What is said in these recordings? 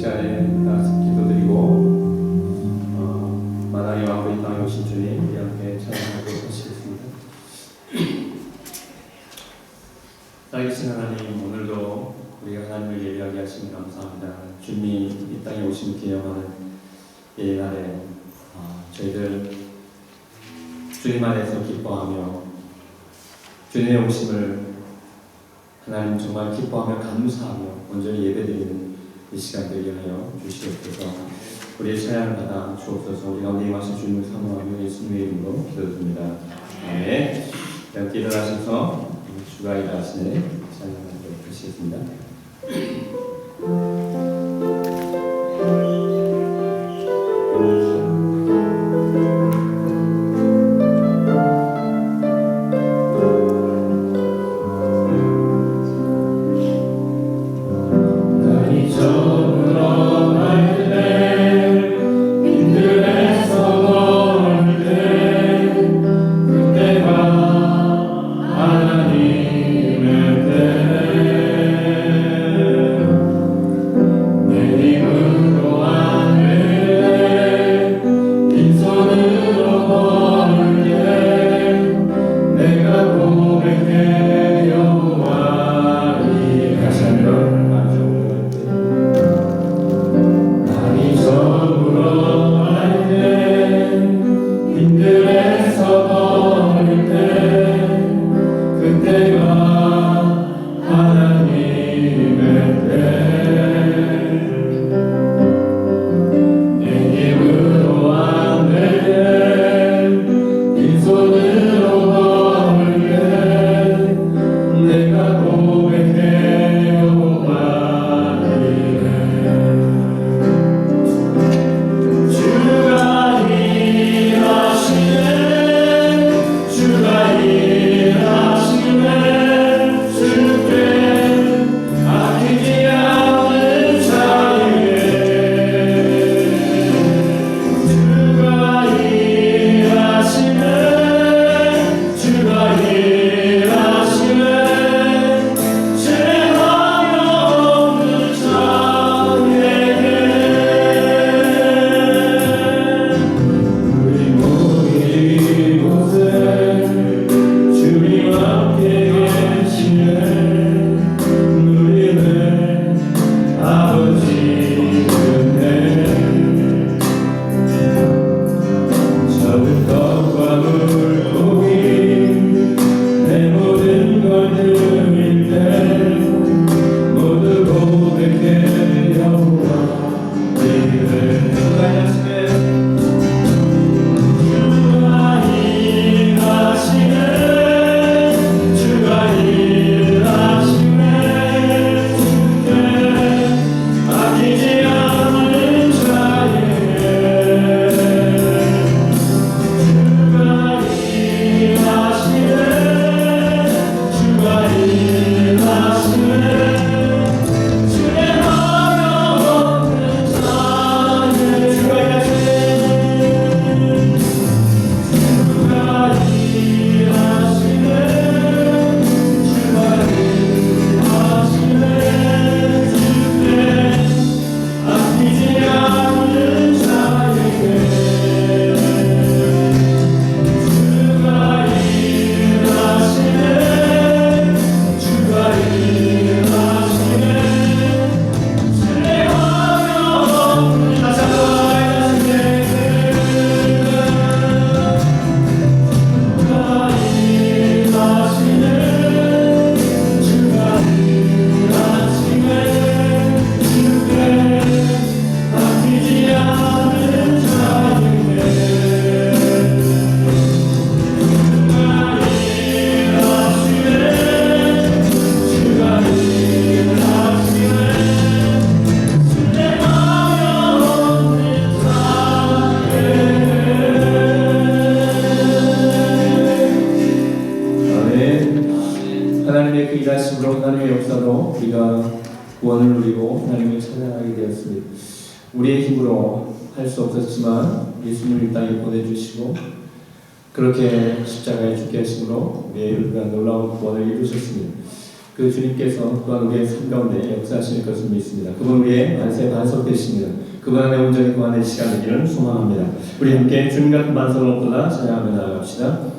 시간에 다 기도드리고 만왕의 왕으로 이 땅에 오신 주님 우리 함께 찬양하도록 하시겠습니다. 살아계신 하나님, 오늘도 우리가 하나님을 예배하게 하시니 감사합니다. 주님이 이 땅에 오신 기념하는 이 날에 저희들 주님 안에서 기뻐하며 주님의 오심을 하나님 정말 기뻐하며 감사하며 온전히 예배드리는 이 시간 되게 하여 주시옵소서. 우리의 찬양을 받아 주옵소서. 우리 가운데 임하신 주님을 사모하며 예수님의 이름으로 기도드립니다. 아멘. 함께 일어나셔서 주가 일하시네 찬양하도록 하시겠습니다. 하나님의 그 일하심으로 하나님의 역사로 우리가 구원을 누리고 하나님을 찬양하게 되었습니다. 우리의 힘으로 할 수 없었지만 예수님을 이 땅에 보내주시고 그렇게 십자가에 죽게 하심으로 우리의 놀라운 구원을 이루셨습니다. 그 주님께서 또한 우리의 삶 가운데 역사하실 것을 믿습니다. 그분 위에 만세 반석되시는 그분 안에 온전히 거하는 시간 되기를 소망합니다. 우리 함께 주님 같은 반석을 얻고자 찬양하며 나아갑시다.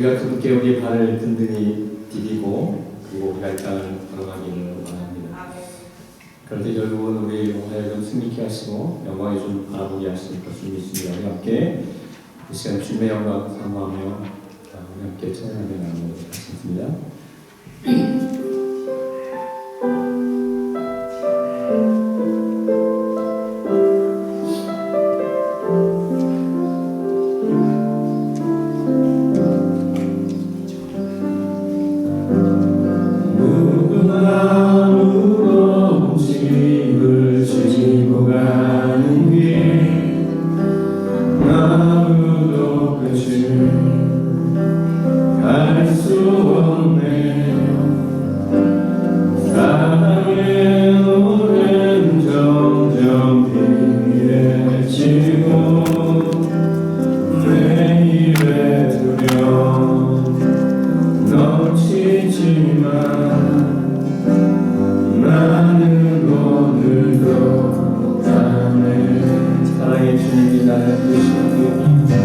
우리가 그분께 우리의 발을 든든히 디디고 그리고 우리가 이 땅을 걸어가기를 원합니다. 그럴 때 결국은 우리 하여금 승리케 하시고 영광이 좀 바라보게 하실 것을 믿습니다. 우리 함께 이 시간 주님의 영광 사모하며 우리 함께 찬양하며 나누도록 하겠습니다. 사랑의 주님이 나를 부르시는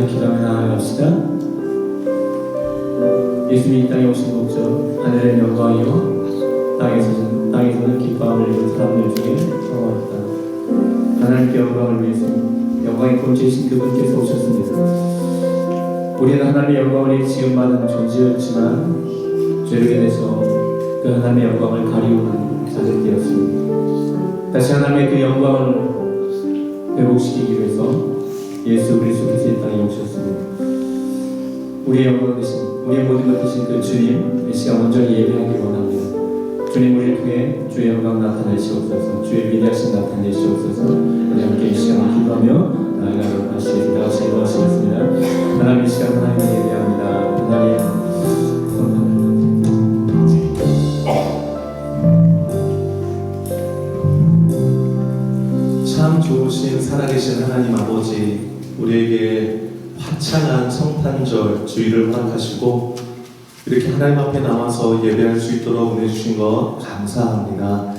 동시에 기도하며 나아갑시다. 예수님이 이 땅에 오신 목적, 하늘의 영광이요 땅에서는 기뻐함을 입은 사람들 중에 평화였다. 하나님께 영광을 위해서 영광의 본체이신 그분께서 오셨습니다. 우리는 하나님의 영광을 지음받은 존재였지만 죄로 인해서 그 하나님의 영광을 가리우는 자들 되었습니다. 다시 하나님의 그 영광을 회복시키기 위해서 예수 그리스도께서 이 땅에 오셨습니다. 우리의 영광 되신, 우리의 모든 것 되신 그 주님, 이 시간 온전히 예배하기 원합니다. 주님, 우리를 통해 주의 영광 나타내시옵소서, 주의 위대하신 나타내시옵소서. 우리 함께 이 시간을 기도하며 나아가도록 하시겠습니다. 하나님, 이 시간 하나님을 예배합니다. 하나님, 참 좋으신 살아계신 하나님 아버지, 우리에게 화창한 성탄절 주일을 허락하시고 이렇게 하나님 앞에 나와서 예배할 수 있도록 은혜 주신 것 감사합니다.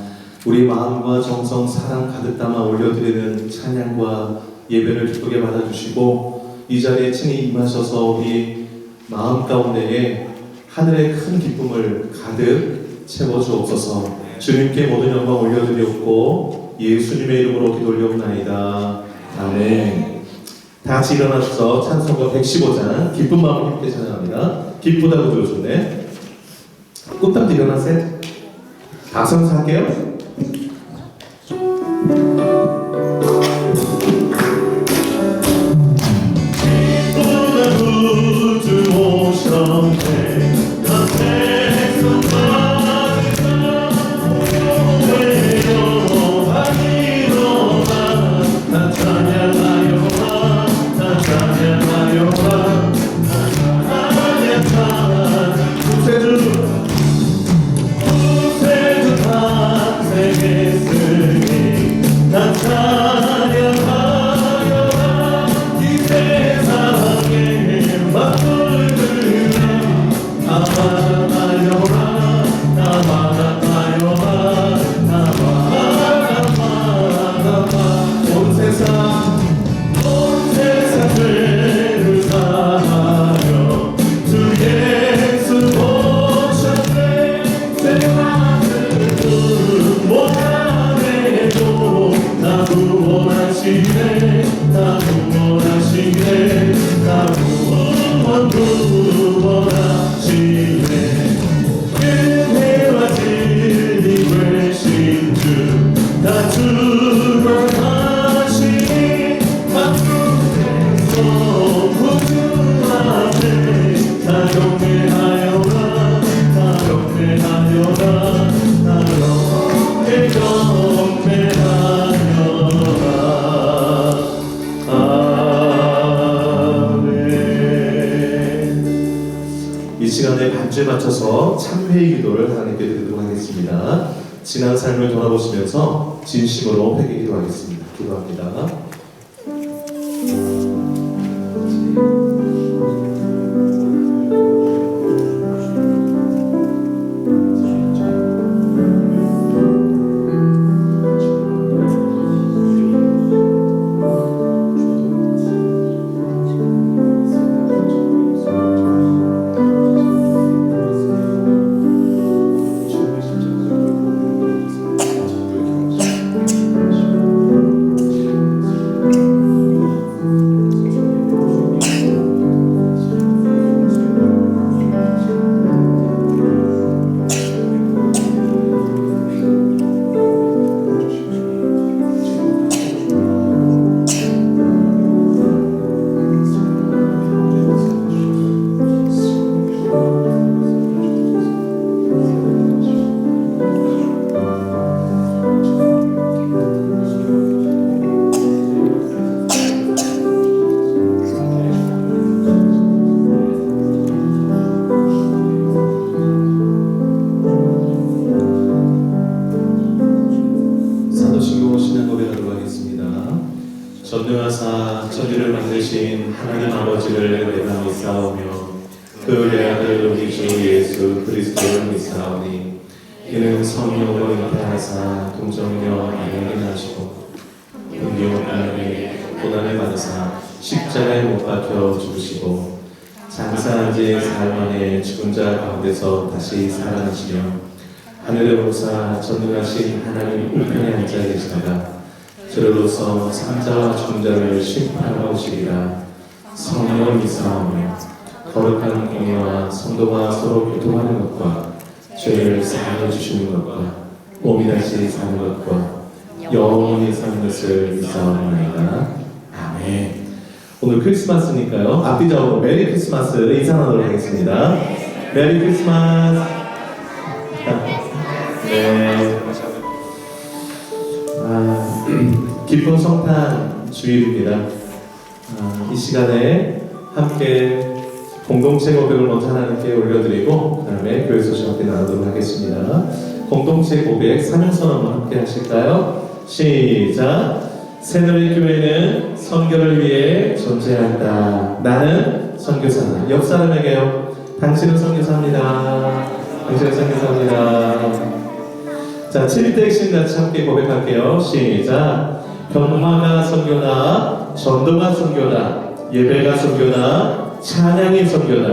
우리 마음과 정성, 사랑 가득 담아 올려드리는 찬양과 예배를 기쁘게 받아주시고 이 자리에 친히 임하셔서 우리 마음 가운데에 하늘의 큰 기쁨을 가득 채워주옵소서. 주님께 모든 영광 올려드리옵고 예수님의 이름으로 기도 올려옵나이다. 아멘. 다 같이 일어나셔서 찬송가 115장 기쁜 마음을 함께 찬양합니다. 기쁘다고 들어줬네. 꿀떡 일어나세요. 박성수 할게요. 반주에 맞춰서 참회의 기도를 하나님께 드리도록 하겠습니다. 지난 삶을 돌아보시면서 진심으로 회개 기도하겠습니다. 기도합니다. 전능하사 천지를 만드신 하나님 아버지를 내가 믿사오며 그 내 아들 우리 주 예수 그리스도를 믿사오니 이는 성령으로 잉태하사 동정녀 마리아에게 나시고 은교 하나님의 고난을 받으사 십자가에 못 박혀 죽으시고 장사한 지 사흘 만에 죽은 자 가운데서 다시 살아나시며 하늘의 보사 전능하신 하나님 우편에 앉아 계시다가 저로서 산자와 죽은 자를 심판하러 오시리라. 성령을 믿사오며 거룩한 공예와 성도가 서로 교통하는 것과 죄를 사하여 주시는 것과 몸이 다시 사는 것과 영원히 사는 것을 믿사옵나이다. 아멘. 오늘 크리스마스니까요. 앞뒤적으로 메리 크리스마스 인사하도록 하겠습니다. 메리 크리스마스. 네. 기쁜 성탄 주일입니다. 이 시간에 함께 공동체 고백을 먼저 하나님께 올려드리고 그 다음에 교회 소식 함께 나누도록 하겠습니다. 공동체 고백 사명선 한번 함께 하실까요? 시작! 새누리교회는 선교를 위해 존재한다. 나는 선교사다. 옆 사람에게요. 당신은 선교사입니다. 당신은 선교사입니다. 자, 7대 핵심 같이 함께 고백할게요. 시작! 병화가 선교다. 전도가 선교다. 예배가 선교다. 찬양이 선교다.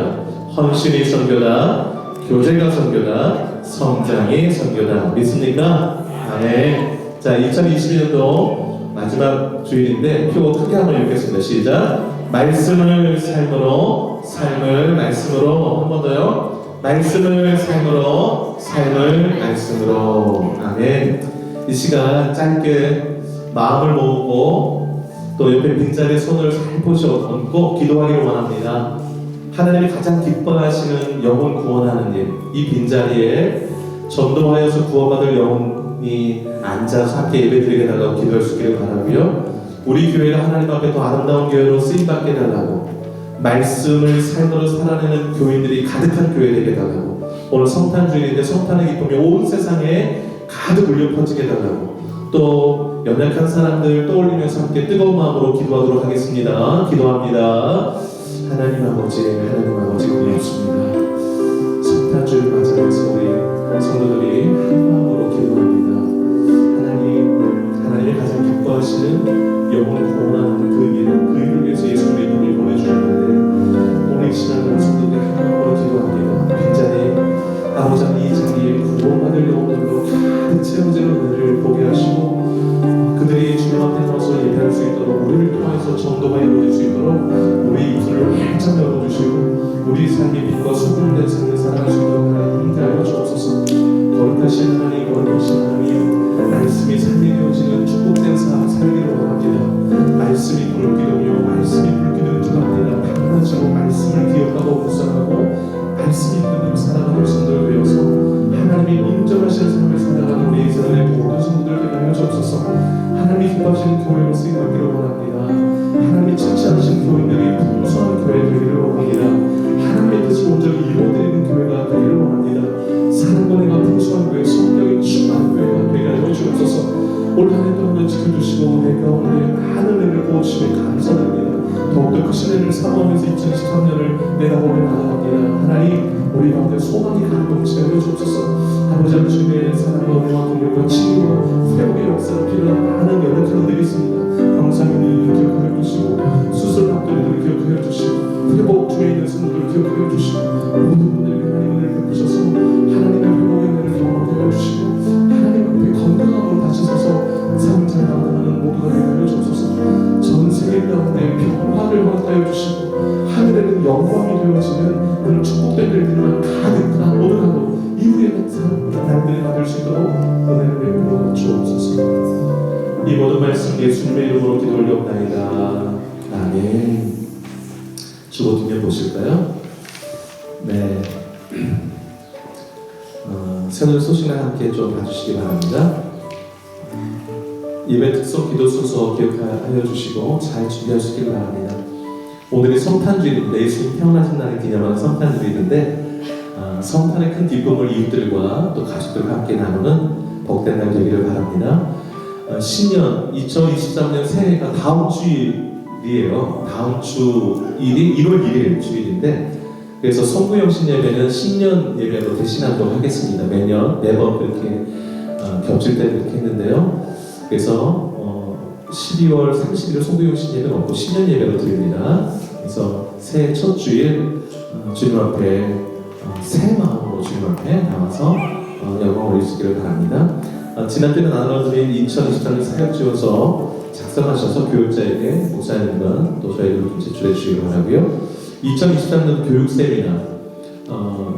헌신이 선교다. 교제가 선교다. 성장이 선교다. 믿습니까? 아멘. 자, 2022년도 마지막 주일인데 표 크게 한번 읽겠습니다. 시작. 말씀을 삶으로, 삶을 말씀으로. 한 번 더요. 말씀을 삶으로, 삶을 말씀으로. 아멘. 이 시간 짧게 마음을 모으고 또 옆에 빈자리에 손을 살포시 얹고 기도하기를 원합니다. 하나님이 가장 기뻐하시는 영혼 구원하는 일, 이 빈자리에 전도하여서 구원받을 영혼이 앉아서 함께 예배드리게 달라고 기도할 수 있기를 바라고요. 우리 교회가 하나님 앞에 더 아름다운 교회로 쓰임받게 달라고, 말씀을 삶으로 살아내는 교인들이 가득한 교회 되게 달라고, 오늘 성탄주일인데 성탄의 기쁨이 온 세상에 가득 울려 퍼지게 달라고, 또 연약한 사람들 떠올리면서 함께 뜨거운 마음으로 기도하도록 하겠습니다. 기도합니다. 하나님 아버지 고맙습니다. 성탄주일 맞이해서 우리 성도들이 한 마음으로 기도합니다. 하나님이 가장 기뻐하시는 영혼 구원하는 그 일을 위해서 예수님의 이름을 보내주셨는데 오늘 이 시간에 성도들이 한 마음으로 기도합니다. 빈자리 아버지 이 자리에 구원받을 영혼들로 가득 채워지는 은혜를 보게 하시고 그들이 주님 앞에 나와서 예배할 수 있도록 우리를 통해서 전도가 이루어질 수 있도록 우리 입술을 활짝 열어주시고 우리 삶이 빛과 소금된 삶을 살아갈 수 있도록 하나님 인도하여 주옵소서. 거룩하신 하나님, 거룩하신 하나님, 말씀이 삶이 되어지는 축복된 삶 살기를 원합니다. 말씀이 불을 기르며 말씀이 불을 기르는 줄 압니다. 당연하지고 말씀을 기억하고 묵상하고 말씀이 그대로 살아가는 성도를 되어서 하나님이 인정하시는 삶을 살아가는 우리 이스라엘의 모든 성도들 되게 하여 주옵소서. 하나님이 기뻐하시는 교회로 쓰임받기를 원합니다. 하나님이 칭찬하시는 교인들이 풍성한 교회 되기를 원합니다. 하나님의 뜻을 온전히 이루어드리는 교회가 되기를 원합니다. 사랑과 내가 풍성한 교회, 성령이 충만한 교회가 되게 하여 주옵소서. 올 한 해 동안 지켜주시고 내 가운데 많은 은혜를 부어주시며 감사드립니다. 더욱더 크신 은혜를 사모하면서 2023년을 내다보며 나아갑니다. 하나님, 우리 가운데 소망이 가득 넘치게 하여 주옵소서. 아버지 하나님의 사랑과 은혜와 공력과 치유와 회복의 역사를 필요한 많은 연약한 이들이 있습니다. 병상에 있는 이들을 기억하여 주시고 수술 받던 이들을 기억하여 주시고 회복 중에 있는 성도들을 기억하여 주시고 모든 분들에게 하나님의 은혜를 베푸셔서 하나님의 회복의 은혜를 경험하게 하여 주시고 하나님 앞에 건강함으로 다시 서서 삶을 잘 나아가는 모두가 되게 하여 주옵소서. 전 세계 가운데 평화를 허락하여 주시고 하늘에는 영광이 되어지는 그런 축복된 일들만 가득한 모든 하루 이후의 날들이 받을 수 있도록 은혜를 베풀어 주옵소서. 이 모든 말씀 예수님의 이름으로 기도 올려옵나이다. 아멘. 주보 뒷면 보실까요? 네. 새누리 소식을 함께 좀 봐주시기 바랍니다. 예배 특성 기도 순서 기억하여 주시고 잘 준비할 수 있기를 바랍니다. 오늘이 성탄주일인데 예수님 태어나신 날을 기념하는 성탄주일인데 성탄의 큰 기쁨을 이웃들과 또 가족들과 함께 나누는 복된 날 되기를 바랍니다. 신년 2023년 새해가 다음 주일이에요. 다음 주일이 1월 1일 주일인데 그래서 성구영신 예배는 신년 예배로 대신하도록 하겠습니다. 매년 4번 그렇게 겹칠 때 그렇게 했는데요. 그래서 12월 30일 송구용 신예배는 없고 신년 예배로 드립니다. 그래서 새해 첫 주일 주님 앞에 새 마음으로 주님 앞에 나와서 영광을 올리시기를 바랍니다. 지난주에 나눠드린 2023년 사역지원서 작성하셔서 교육자에게 목사님과 또 저희들 좀 제출해 주시기 바라고요. 2023년 교육 세미나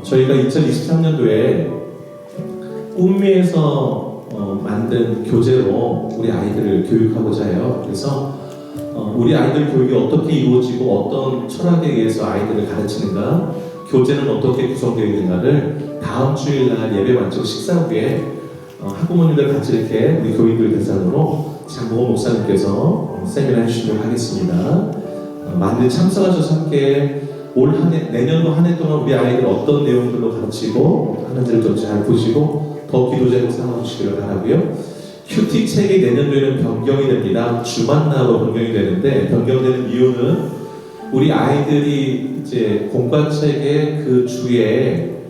저희가 2023년도에 꿈미에서 만든 교재로 우리 아이들을 교육하고자 해요. 그래서 우리 아이들 교육이 어떻게 이루어지고 어떤 철학에 의해서 아이들을 가르치는가, 교재는 어떻게 구성되어 있는가를 다음 주일날 예배 완성 식사 후에 학부모님들 같이 이렇게 우리 교인들 대상으로 장보고 목사님께서 세미나 해주시도록 하겠습니다. 많은 참석하셔서 함께 올 한 해, 내년도 한 해 동안 우리 아이들 어떤 내용들로 가르치고 하는지를 좀 잘 보시고 더 기도제로 삼아주시기를 바라고요. 큐티 책이 내년도에는 변경이 됩니다. 주만나로 변경이 되는데, 변경되는 이유는 우리 아이들이 이제 공과책의 그 주에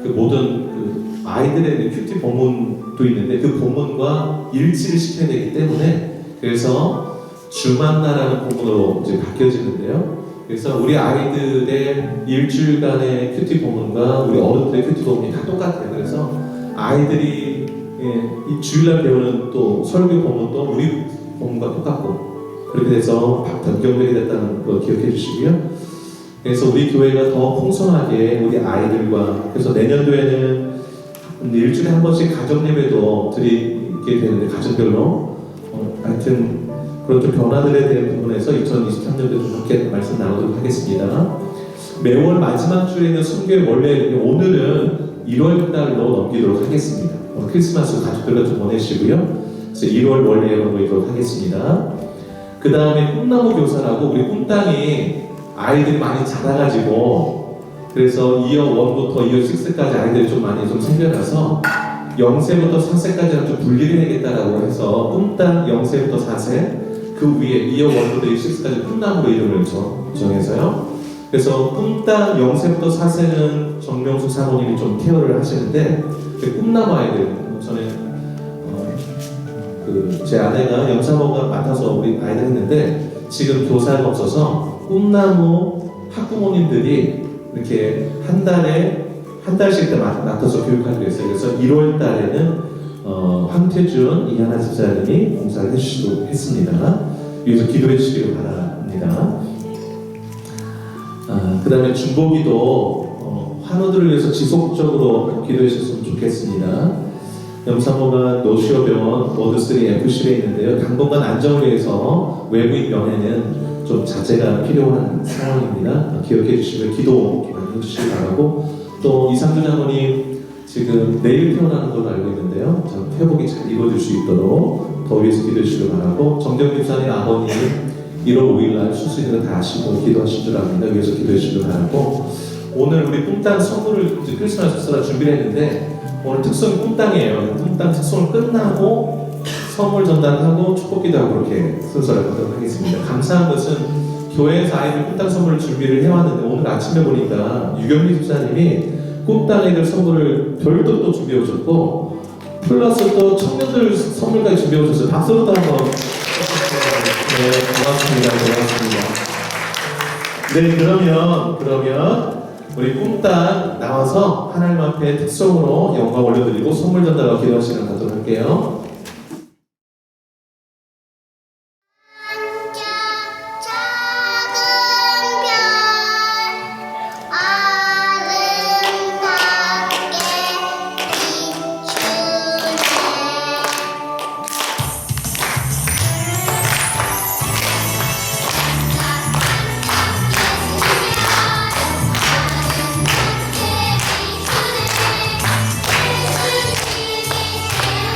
그 모든 그 아이들의 큐티 본문도 있는데 그 본문과 일치를 시켜야 되기 때문에, 그래서 주만나라는 본문으로 이제 바뀌어지는데요. 그래서 우리 아이들의 일주일간의 큐티 본문과 우리 어른들의 큐티 본문이 다 똑같아요. 그래서 아이들이 이 주일날 배우는 또 설교 본문도 우리 본문과 똑같고, 그렇게 돼서 변경되게 됐다는 거 기억해 주시고요. 그래서 우리 교회가 더 풍성하게 우리 아이들과, 그래서 내년도에는 일주일에 한 번씩 가정 예배도 드리게 되는데, 가정별로 하여튼 그런 좀 변화들에 대한 부분에서 2023년도에 좀 함께 말씀 나누도록 하겠습니다. 매월 마지막 주에 있는 순교의 원래 오늘은 1월 달로 넘기도록 하겠습니다. 크리스마스 가족들과 좀 보내시고요. 그래서 1월 원래로 넘기도록 하겠습니다. 그 다음에 꿈나무 교사라고 우리 꿈땅이 아이들이 많이 자라가지고, 그래서 2어 1부터 2어 6까지 아이들이 좀 많이 좀 생겨나서 0세부터 4세까지는 좀 분리를 해야겠다라고 해서 꿈땅 0세부터 4세, 그 위에 2어 1부터 2어 6까지 꿈나무로 이름을 정해서요. 그래서 꿈땅 0세부터 4세는 정명숙 사모님이 좀 케어를 하시는데, 그 꿈나무 아이들, 저는 제 아내가 영사모가 맡아서 우리 아이들 했는데, 지금 교사가 없어서 꿈나무 학부모님들이 이렇게 한 달씩 맡아서 교육하기로 했어요. 그래서 1월 달에는 황태준, 이하나 집사님이 봉사를 해주시기로 했습니다. 여기서 기도해 주시기를 바랍니다. 그 다음에 중보기도 환우들을 위해서 지속적으로 기도해 주셨으면 좋겠습니다. 영사모가 노시어병원 워드3 FC에 있는데요. 당분간 안정을 위해서 외부인 면회는 좀 자제가 필요한 상황입니다. 기억해 주시면 기도 많이 해주시기 바라고, 또 이상준 장모님 지금 내일 태어나는 걸로 알고 있는데요. 회복이 잘 이루어질 수 있도록 더 위해서 기도해 주시기 바라고, 정정 집사님 아버님 1월 5일날 수술을 다 하시고 기도하신 줄 압니다. 위해서 기도해 주시기 바라고, 오늘 우리 꿈땅 선물을 크리스마스 수라 준비를 했는데, 오늘 특성이 꿈땅이에요. 꿈땅 특성을 끝나고 선물 전달하고 축복기도 하고 그렇게 순서를 하도록 하겠습니다. 감사한 것은 교회에서 아이들 꿈땅 선물을 준비를 해왔는데, 오늘 아침에 보니까 유경미 집사님이 꿈땅 애들 선물을 별도 또 준비해 오셨고, 플러스 또 청년들 선물까지 준비해 오셨어요. 박수로 또 한번. 네, 고맙습니다. 네, 그러면 우리 꿈땅 나와서 하나님 앞에 특성으로 영광 올려드리고 선물 전달하고 기도할 시간 갖도록 할게요.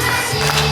하시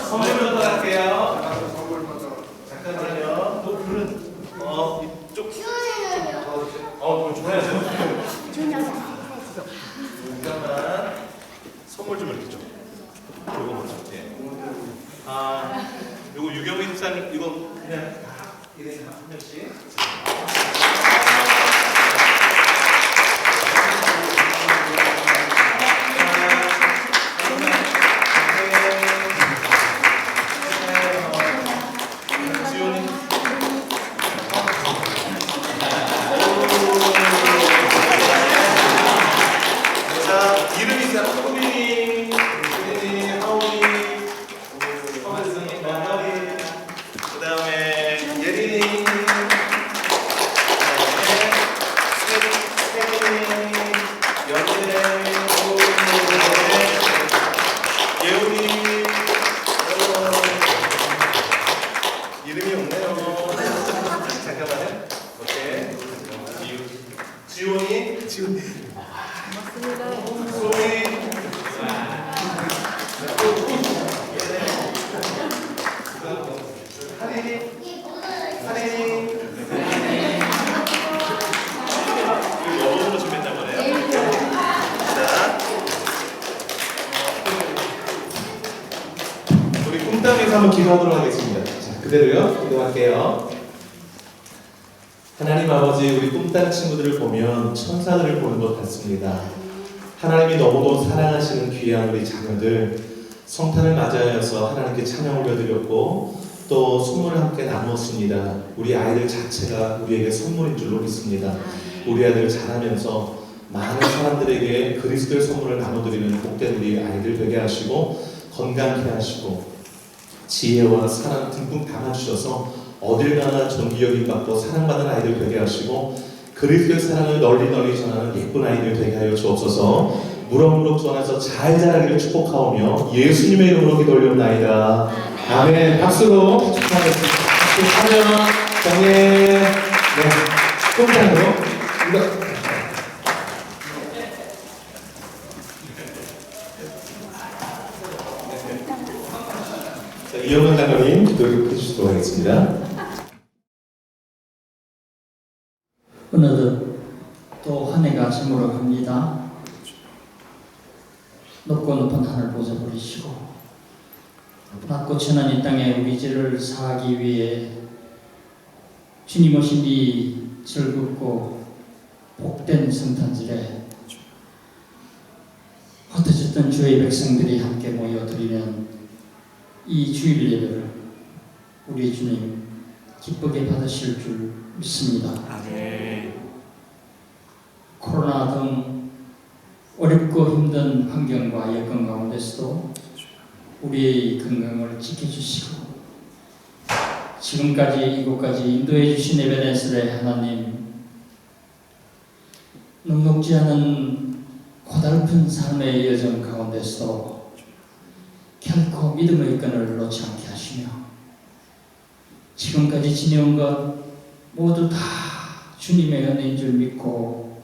선물부터 갈게요. 잠깐만요. 또 불은 이쪽 좀 줘야죠. 잠깐만. 선물 좀 이렇게 좀. 이거 먼저. 예. 요거 유경희 집사님 이거 그냥 이렇게 한 명씩. 이름이 없네요. 잠깐만요. 오케이. 지훈이. 소희. 하린이. 이거 영어로 준비했단 말이에요. 자, 우리 꿈땅에서 한번 기도하도록 하겠습니다. 자, 그대로요. 기도할게요. 하나님 아버지, 우리 꿈땅 친구들을 보면 천사들을 보는 것 같습니다. 하나님이 너무도 사랑하시는 귀한 우리 자녀들, 성탄을 맞이하여서 하나님께 찬양 올려드렸고 또 선물을 함께 나누었습니다. 우리 아이들 자체가 우리에게 선물인 줄로 믿습니다. 우리 아이들 자라면서 많은 사람들에게 그리스도의 선물을 나눠드리는 복된 우리 아이들 되게 하시고 건강케 하시고 지혜와 사랑 듬뿍 담아주셔서 어딜 가나 존귀 여김받고 사랑받는 아이들 되게 하시고 그리스도의 사랑을 널리 전하는 예쁜 아이들 되게 하여 주옵소서. 무럭무럭 전해서 잘 자라기를 축복하오며 예수님의 이름으로 기도 올려옵나이다. 아멘. 박수로 축하하겠습니다. 하면 정예 꿈땅으로 이거 이영은 장로님 기도해 주시도록 하겠습니다. 어느덧 또 한 해가 저물어 갑니다. 높고 높은 하늘 보좌 버리시고 낮고 천한 이 땅에 우리 죄를 사하기 위해 주님 오신 이 즐겁고 복된 성탄절에 흩어졌던 주의 백성들이 함께 모여 드리는 이 주일 예배를 우리 주님 기쁘게 받으실 줄 믿습니다. 아멘. 코로나 등 어렵고 힘든 환경과 여건 가운데서도 우리의 건강을 지켜주시고 지금까지 이곳까지 인도해 주신 에베네셀의 하나님, 녹록지 않은 고달픈 삶의 여정 가운데서도 결코 믿음의 끈을 놓지 않게 하시며 지금까지 지내온 것 모두 다 주님의 은혜인 줄 믿고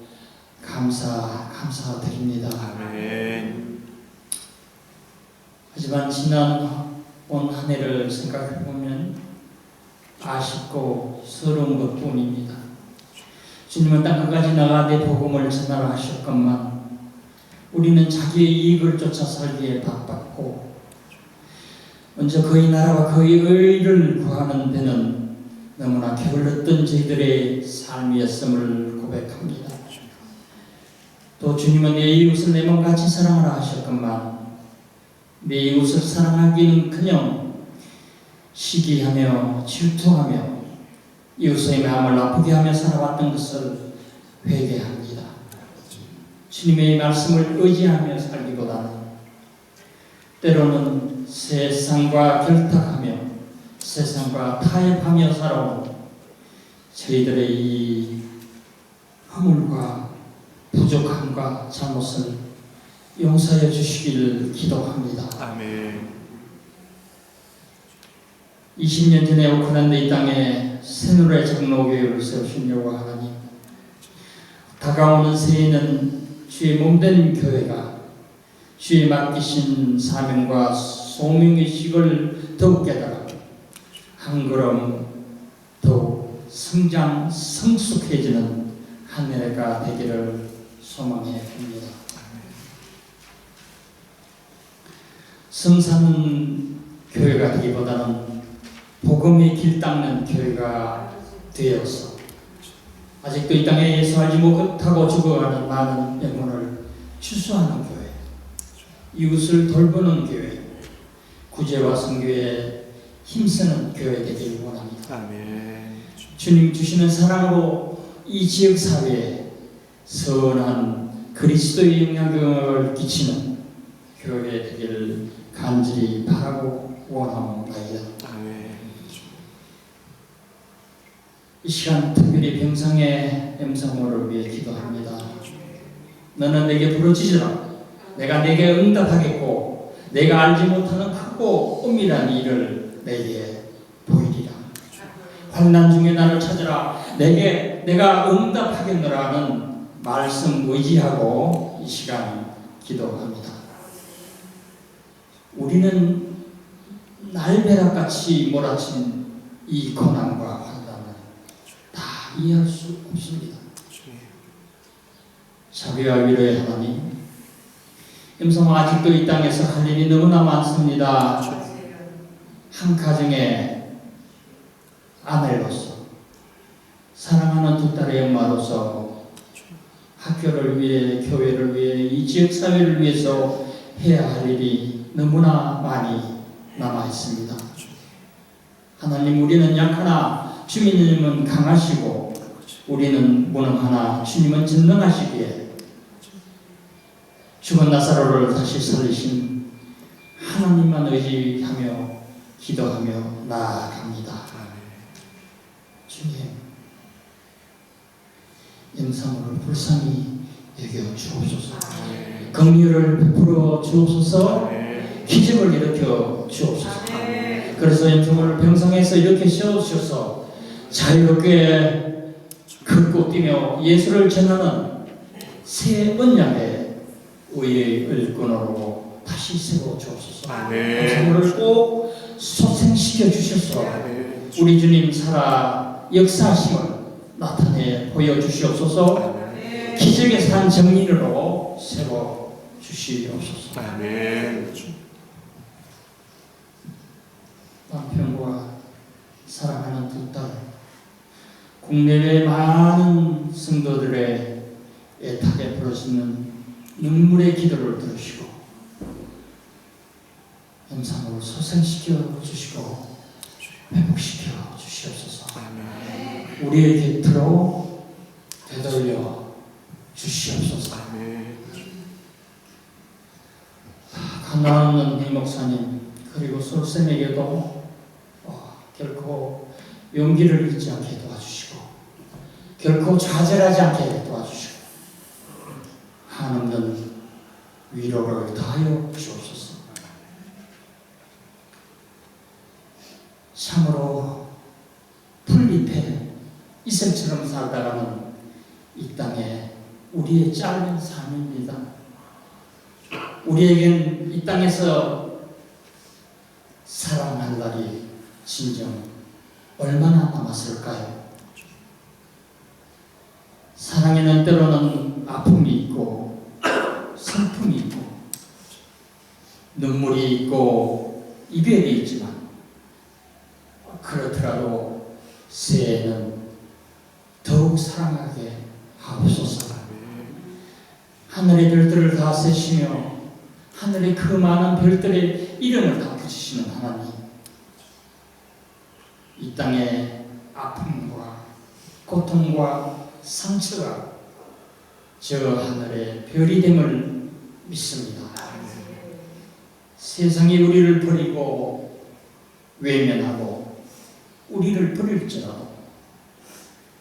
감사드립니다. 아멘. 하지만 지난 온 한 해를 생각해 보면 아쉽고 서러운 것뿐입니다. 주님은 땅끝까지 나가되 복음을 전하라 하셨건만 우리는 자기의 이익을 쫓아 살기에 바빴고 먼저 그의 나라와 그의 의를 구하는 데는 너무나 게을렀던 저희들의 삶이었음을 고백합니다. 또 주님은 내 이웃을 내 몸같이 사랑하라 하셨건만 내 이웃을 사랑하기는커녕 시기하며 질투하며 이웃의 마음을 아프게 하며 살아왔던 것을 회개합니다. 주님의 말씀을 의지하며 살기보다는 때로는 세상과 결탁하며 세상과 타협하며 살아온 저희들의 이 허물과 부족함과 잘못을 용서해 주시길 기도합니다. 아멘. 20년 전에 오클랜드 이 땅에 새누리의 장로교회를 세우신 여호와 하나님, 다가오는 새해는 주의 몸된 교회가 주의 맡기신 사명과 소명의식을 더욱 깨달아 한 걸음 더욱 성장 성숙해지는 한 해가 되기를 소망해 봅니다. 성사는 교회가 되기보다는 복음의 길 닦는 교회가 되어서 아직도 이 땅에 예수 알지 못하고 죽어가는 많은 영혼을 추수하는 교회, 이웃을 돌보는 교회, 구제와 선교에 힘쓰는 교회 되길 원합니다. 아멘. 주님 주시는 사랑으로 이 지역 사회에 선한 그리스도의 영향력을 끼치는 교회 되기를 간절히 바라고 원하옵나이다. 아멘. 이 시간 특별히 병상의 em사모를 위해 기도합니다. 너는 내게 부르짖으라. 내가 내게 응답하겠고 내가 알지 못하는 크고 은밀한 일을 내게 보이리라. 환난 중에 나를 찾으라. 내가 응답하겠노라는 말씀 의지하고 이 시간 기도합니다. 우리는 날벼락같이 몰아친 이 고난과 환난을 다 이해할 수 없습니다. 자비와 위로의 하나님, 임성아 아직도 이 땅에서 할 일이 너무나 많습니다. 한 가정의 아내로서, 사랑하는 두 딸의 엄마로서 학교를 위해, 교회를 위해, 이 지역 사회를 위해서 해야 할 일이 너무나 많이 남아 있습니다. 하나님, 우리는 약하나 주님은 강하시고 우리는 무능하나 주님은 전능하시기에 죽은 나사로를 다시 살리신 하나님만 의지하며 기도하며 나아갑니다. 주님, 임사모를 불쌍히 여겨 주옵소서. 긍휼을 베풀어 주옵소서. 기적을 일으켜 주옵소서. 그래서 임사모를 병상에서 이렇게 세워주셔서 자유롭게 걷고 뛰며 예수를 전하는 새 언약의 의의 일꾼으로 다시 세워 주옵소서. 임사모를 꼭 소생시켜 주셔서 우리 주님 살아 역사하심을 나타내 보여주시옵소서. 기적의 산 정인으로 세워 주시옵소서. 남편과 사랑하는 두 딸, 국내외 많은 성도들의 애타게 부르짖는 눈물의 기도를 들으시고 영상을 소생시켜 주시고 회복시켜 주시옵소서. 우리의 곁으로 되돌려 주시옵소서. 가난한 이 목사님 그리고 솔쌤에게도 결코 용기를 잃지 않게 도와주시고 결코 좌절하지 않게 도와주시고 한없는 위로를 다하여 주옵소서. 참으로 풀잎에 이슬처럼 살다가는 이 땅에 우리의 짧은 삶입니다. 우리에겐 이 땅에서 사랑할 날이 진정 얼마나 남았을까요? 사랑에는 때로는 아픔이 있고 슬픔이 있고 눈물이 있고 이별이 있지만 그렇더라도 새해는 더욱 사랑하게 하옵소서. 하늘의 별들을 다 세시며 하늘의 그 많은 별들의 이름을 다 붙이시는 하나님, 이 땅의 아픔과 고통과 상처가 저 하늘의 별이 됨을 믿습니다. 세상이 우리를 버리고 외면하고 우리를 버릴지라도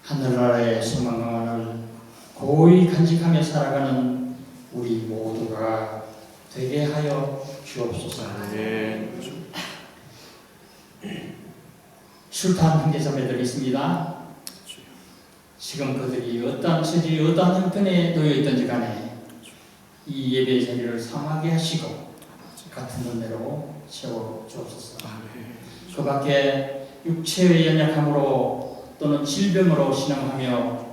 하늘나라의 소망을 고이 간직하며 살아가는 우리 모두가 되게 하여 주옵소서. 출타한 형제자매들 있습니다. 지금 그들이 어떠한 처지, 어떠한 형편에 놓여 있든지 간에 이 예배 자리를 삼하게 하시고 같은 은혜로 채워 주옵소서. 그 밖에 육체의 연약함으로 또는 질병으로 신음하며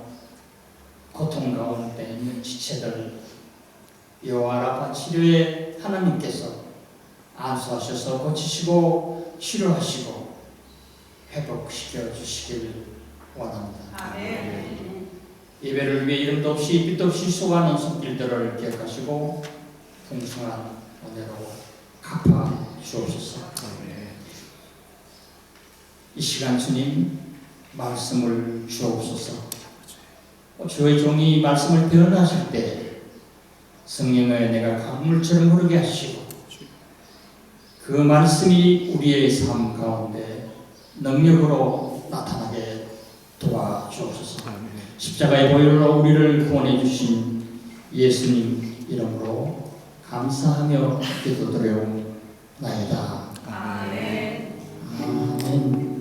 고통 가운데 있는 지체들 여호와 치료에 하나님께서 안수하셔서 고치시고 치료하시고 회복시켜 주시길 원합니다. 아멘. 예배를 위해 이름도 없이 빛도 없이 수고하는 손길들을 기억하시고 풍성한 은혜로 갚아 주옵소서. 이 시간 주님 말씀을 주옵소서. 주의 종이 말씀을 변화하실 때 성령의 내가 강물처럼 흐르게 하시고 그 말씀이 우리의 삶 가운데 능력으로 나타나게 도와주옵소서. 십자가의 보혈로 우리를 구원해 주신 예수님 이름으로 감사하며 기도드려옵나이다. 아멘. 아멘.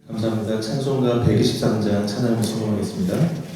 감사합니다. 찬송가 123장 찬양을 성공하겠습니다.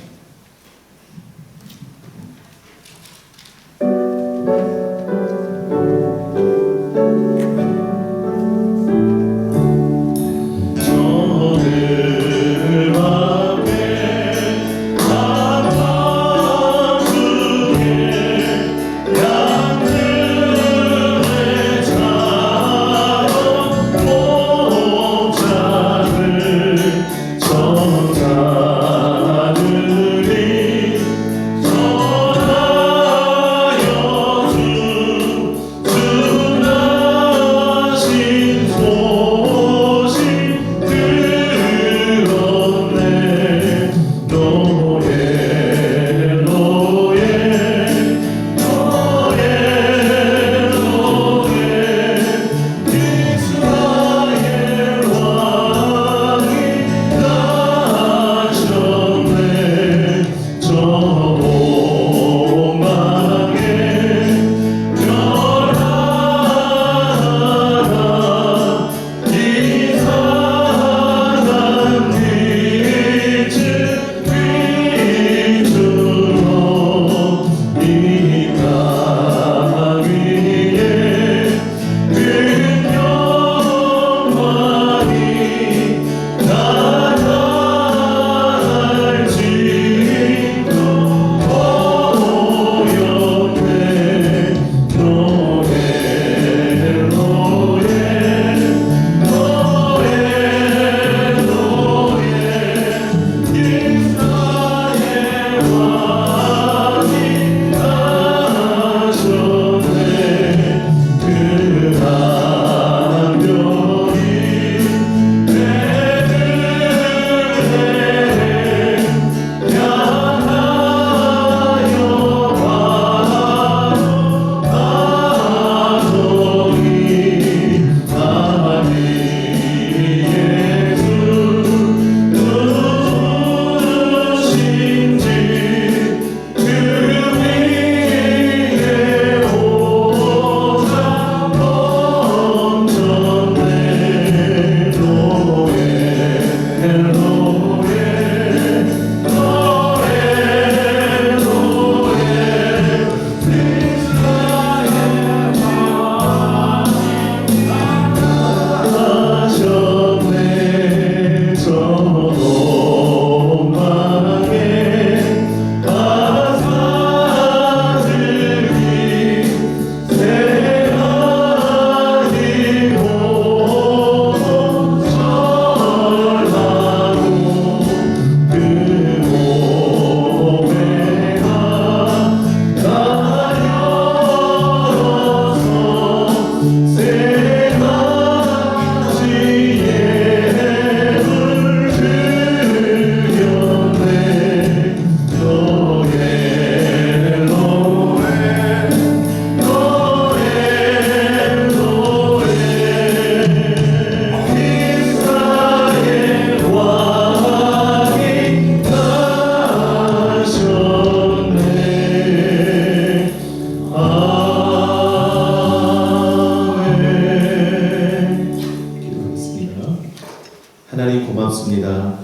고맙습니다.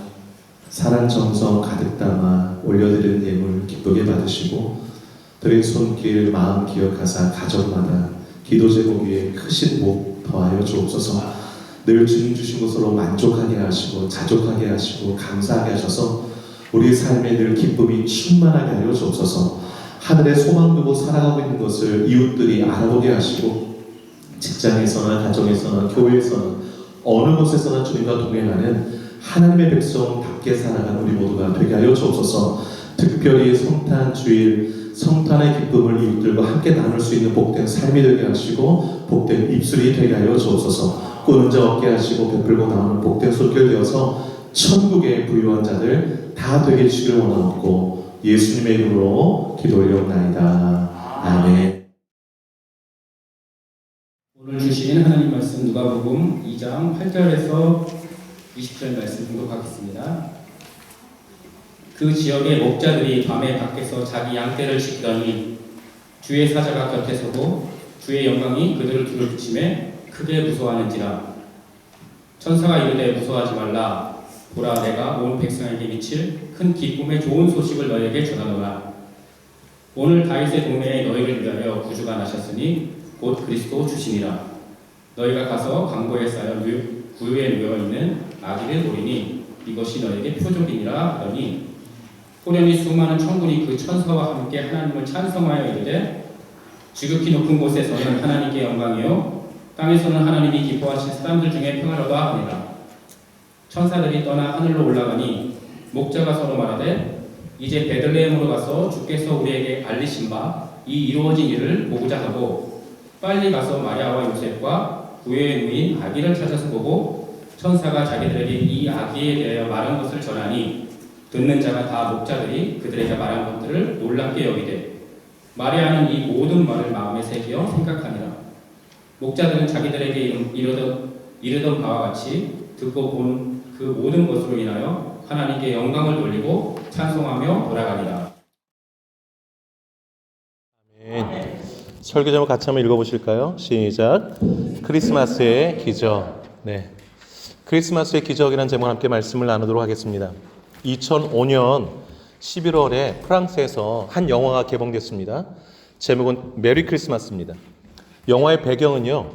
사랑 정성 가득 담아 올려드린 예물 기쁘게 받으시고 드린 손길 마음 기억하사 가정마다 기도 제목에 크신 복 더하여 주옵소서. 늘 주님 주신 것으로 만족하게 하시고 자족하게 하시고 감사하게 하셔서 우리 삶에 늘 기쁨이 충만하게 하여 주옵소서. 하늘에 소망 두고 살아가고 있는 것을 이웃들이 알아보게 하시고 직장에서나 가정에서나 교회에서나 어느 곳에서나 주님과 동행하는 하나님의 백성답게 살아가는 우리 모두가 되게 하여 주옵소서. 특별히 성탄 주일 성탄의 기쁨을 이웃들과 함께 나눌 수 있는 복된 삶이 되게 하시고 복된 입술이 되게 하여 주옵소서. 꾸는 자 얻게 하시고 베풀고 나오는 복된 손길 되어서 천국의 부유한 자들 다 되게 해주시기를 원하옵고 예수님의 이름으로 기도 올려옵나이다. 아멘. 오늘 주신 하나님 말씀 누가복음 2장 8절에서 20절 말씀 공독하겠습니다. 그 지역의 목자들이 밤에 밖에서 자기 양떼를 지키더니 주의 사자가 곁에 서고 주의 영광이 그들을 둘러비치매 크게 무서워하는지라. 천사가 이르되 무서워하지 말라. 보라, 내가 온 백성에게 미칠 큰 기쁨의 좋은 소식을 너희에게 전하노라. 오늘 다윗의 동네에 너희를 위하여 구주가 나셨으니 곧 그리스도 주시니라. 너희가 가서 강보에 쌓여 구유에 누워 있는 아기를 보리니 이것이 너희에게 표적이니라 하더니 호련히 수많은 천군이 그 천사와 함께 하나님을 찬송하여 이르되 지극히 높은 곳에서는 하나님께 영광이요 땅에서는 하나님이 기뻐하신 사람들 중에 평화로다 하니라. 천사들이 떠나 하늘로 올라가니 목자가 서로 말하되 이제 베들레헴으로 가서 주께서 우리에게 알리신 바 이 이루어진 일을 보고자 하고 빨리 가서 마리아와 요셉과 구유에 누인 아기를 찾아서 보고 천사가 자기들에게 이 아기에 대하여 말한 것을 전하니 듣는 자가 다 목자들이 그들에게 말한 것들을 놀랍게 여기되 마리아는 이 모든 말을 마음에 새기어 생각하니라. 목자들은 자기들에게 이르던 바와 같이 듣고 본 그 모든 것으로 인하여 하나님께 영광을 돌리고 찬송하며 돌아가니라. 아멘. 설교 제목 같이 한번 읽어보실까요? 시작. 크리스마스의 기적. 네, 크리스마스의 기적이라는 제목과 함께 말씀을 나누도록 하겠습니다. 2005년 11월에 프랑스에서 한 영화가 개봉됐습니다. 제목은 메리 크리스마스입니다. 영화의 배경은요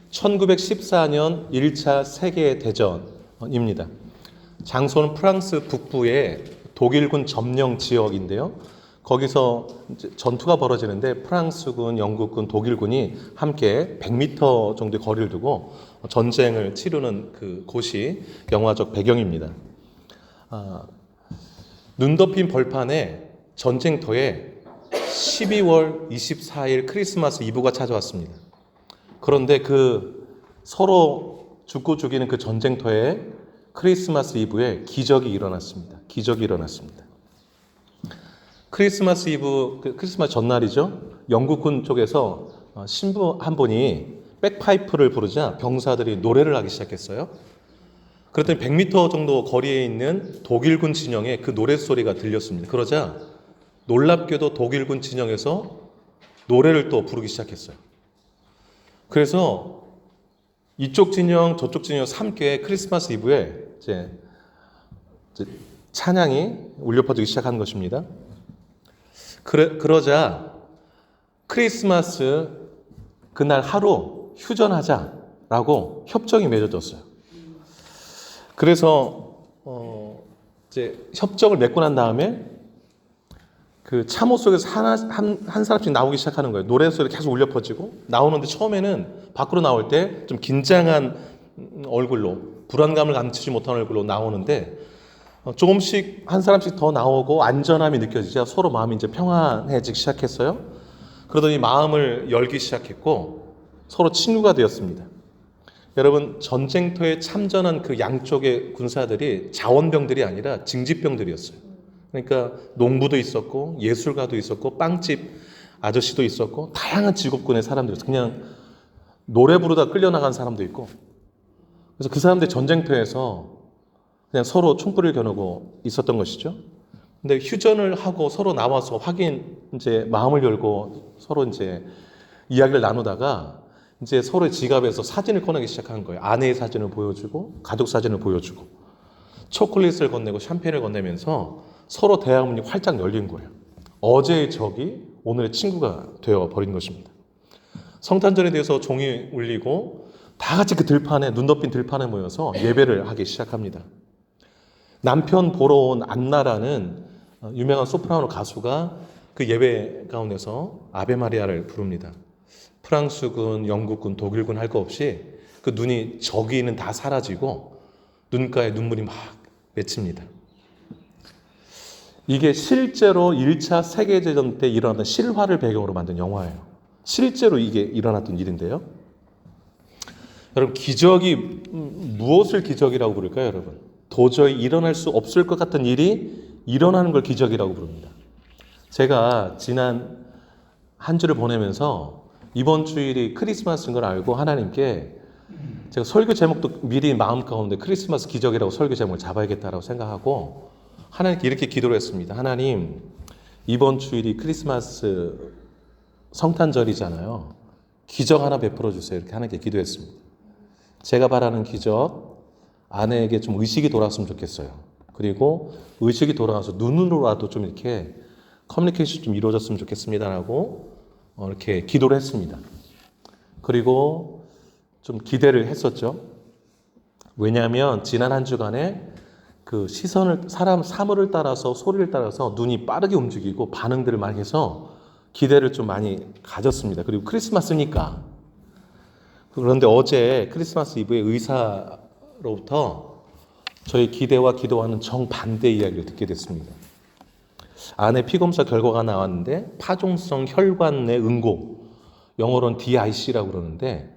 1914년 1차 세계대전입니다. 장소는 프랑스 북부의 독일군 점령 지역인데요. 거기서 이제 전투가 벌어지는데 프랑스군, 영국군, 독일군이 함께 100m 정도의 거리를 두고 전쟁을 치르는 그 곳이 영화적 배경입니다. 눈 덮인 벌판에 전쟁터에 12월 24일 크리스마스 이브가 찾아왔습니다. 그런데 그 서로 죽고 죽이는 그 전쟁터에 크리스마스 이브에 기적이 일어났습니다. 기적이 일어났습니다. 크리스마스 이브, 크리스마스 전날이죠. 영국군 쪽에서 신부 한 분이 백파이프를 부르자 병사들이 노래를 하기 시작했어요. 그랬더니 100m 정도 거리에 있는 독일군 진영에 그 노랫소리가 들렸습니다. 그러자 놀랍게도 독일군 진영에서 노래를 또 부르기 시작했어요. 그래서 이쪽 진영 저쪽 진영 함께 크리스마스 이브에 이제 찬양이 울려 퍼지기 시작한 것입니다. 그러자 크리스마스 그날 하루 휴전하자라고 협정이 맺어졌어요. 그래서 이제 협정을 맺고 난 다음에 그 참호 속에서 한 사람씩 나오기 시작하는 거예요. 노래소리 계속 울려 퍼지고 나오는데 처음에는 밖으로 나올 때 좀 긴장한 얼굴로 불안감을 감추지 못한 얼굴로 나오는데 조금씩 한 사람씩 더 나오고 안전함이 느껴지자 서로 마음이 이제 평안해지기 시작했어요. 그러더니 마음을 열기 시작했고 서로 친구가 되었습니다. 여러분 전쟁터에 참전한 그 양쪽의 군사들이 자원병들이 아니라 징집병들이었어요. 그러니까 농부도 있었고 예술가도 있었고 빵집 아저씨도 있었고 다양한 직업군의 사람들이었어요. 그냥 노래 부르다 끌려나간 사람도 있고 그래서 그 사람들이 전쟁터에서 그냥 서로 총불을 겨누고 있었던 것이죠. 근데 휴전을 하고 서로 나와서 이제 마음을 열고 서로 이제 이야기를 나누다가 이제 서로의 지갑에서 사진을 꺼내기 시작한 거예요. 아내의 사진을 보여주고 가족 사진을 보여주고 초콜릿을 건네고 샴페인을 건네면서 서로 대화문이 활짝 열린 거예요. 어제의 적이 오늘의 친구가 되어버린 것입니다. 성탄절에 대해서 종이 울리고 다 같이 그 들판에, 눈 덮인 들판에 모여서 예배를 하기 시작합니다. 남편 보러 온 안나라는 유명한 소프라노 가수가 그 예배 가운데서 아베 마리아를 부릅니다. 프랑스군, 영국군, 독일군 할 거 없이 그 눈이 저기는 다 사라지고 눈가에 눈물이 막 맺힙니다. 이게 실제로 1차 세계대전 때 일어났던 실화를 배경으로 만든 영화예요. 실제로 이게 일어났던 일인데요. 여러분, 기적이 무엇을 기적이라고 부를까요, 여러분? 도저히 일어날 수 없을 것 같은 일이 일어나는 걸 기적이라고 부릅니다. 제가 지난 한 주를 보내면서 이번 주일이 크리스마스인 걸 알고 하나님께 제가 설교 제목도 미리 마음 가운데 크리스마스 기적이라고 설교 제목을 잡아야겠다라고 생각하고 하나님께 이렇게 기도를 했습니다. 하나님, 이번 주일이 크리스마스 성탄절이잖아요. 기적 하나 베풀어 주세요. 이렇게 하나님께 기도했습니다. 제가 바라는 기적, 아내에게 좀 의식이 돌아왔으면 좋겠어요. 그리고 의식이 돌아와서 눈으로라도 좀 이렇게 커뮤니케이션 좀 이루어졌으면 좋겠습니다라고 이렇게 기도를 했습니다. 그리고 좀 기대를 했었죠. 왜냐하면 지난 한 주간에 그 시선을, 사물을 따라서, 소리를 따라서 눈이 빠르게 움직이고 반응들을 많이 해서 기대를 좀 많이 가졌습니다. 그리고 크리스마스니까. 그런데 어제 크리스마스 이브에 의사로부터 저희 기대와 기도와는 정반대 이야기를 듣게 됐습니다. 아내 피검사 결과가 나왔는데 파종성 혈관 내 응고, 영어로는 DIC라고 그러는데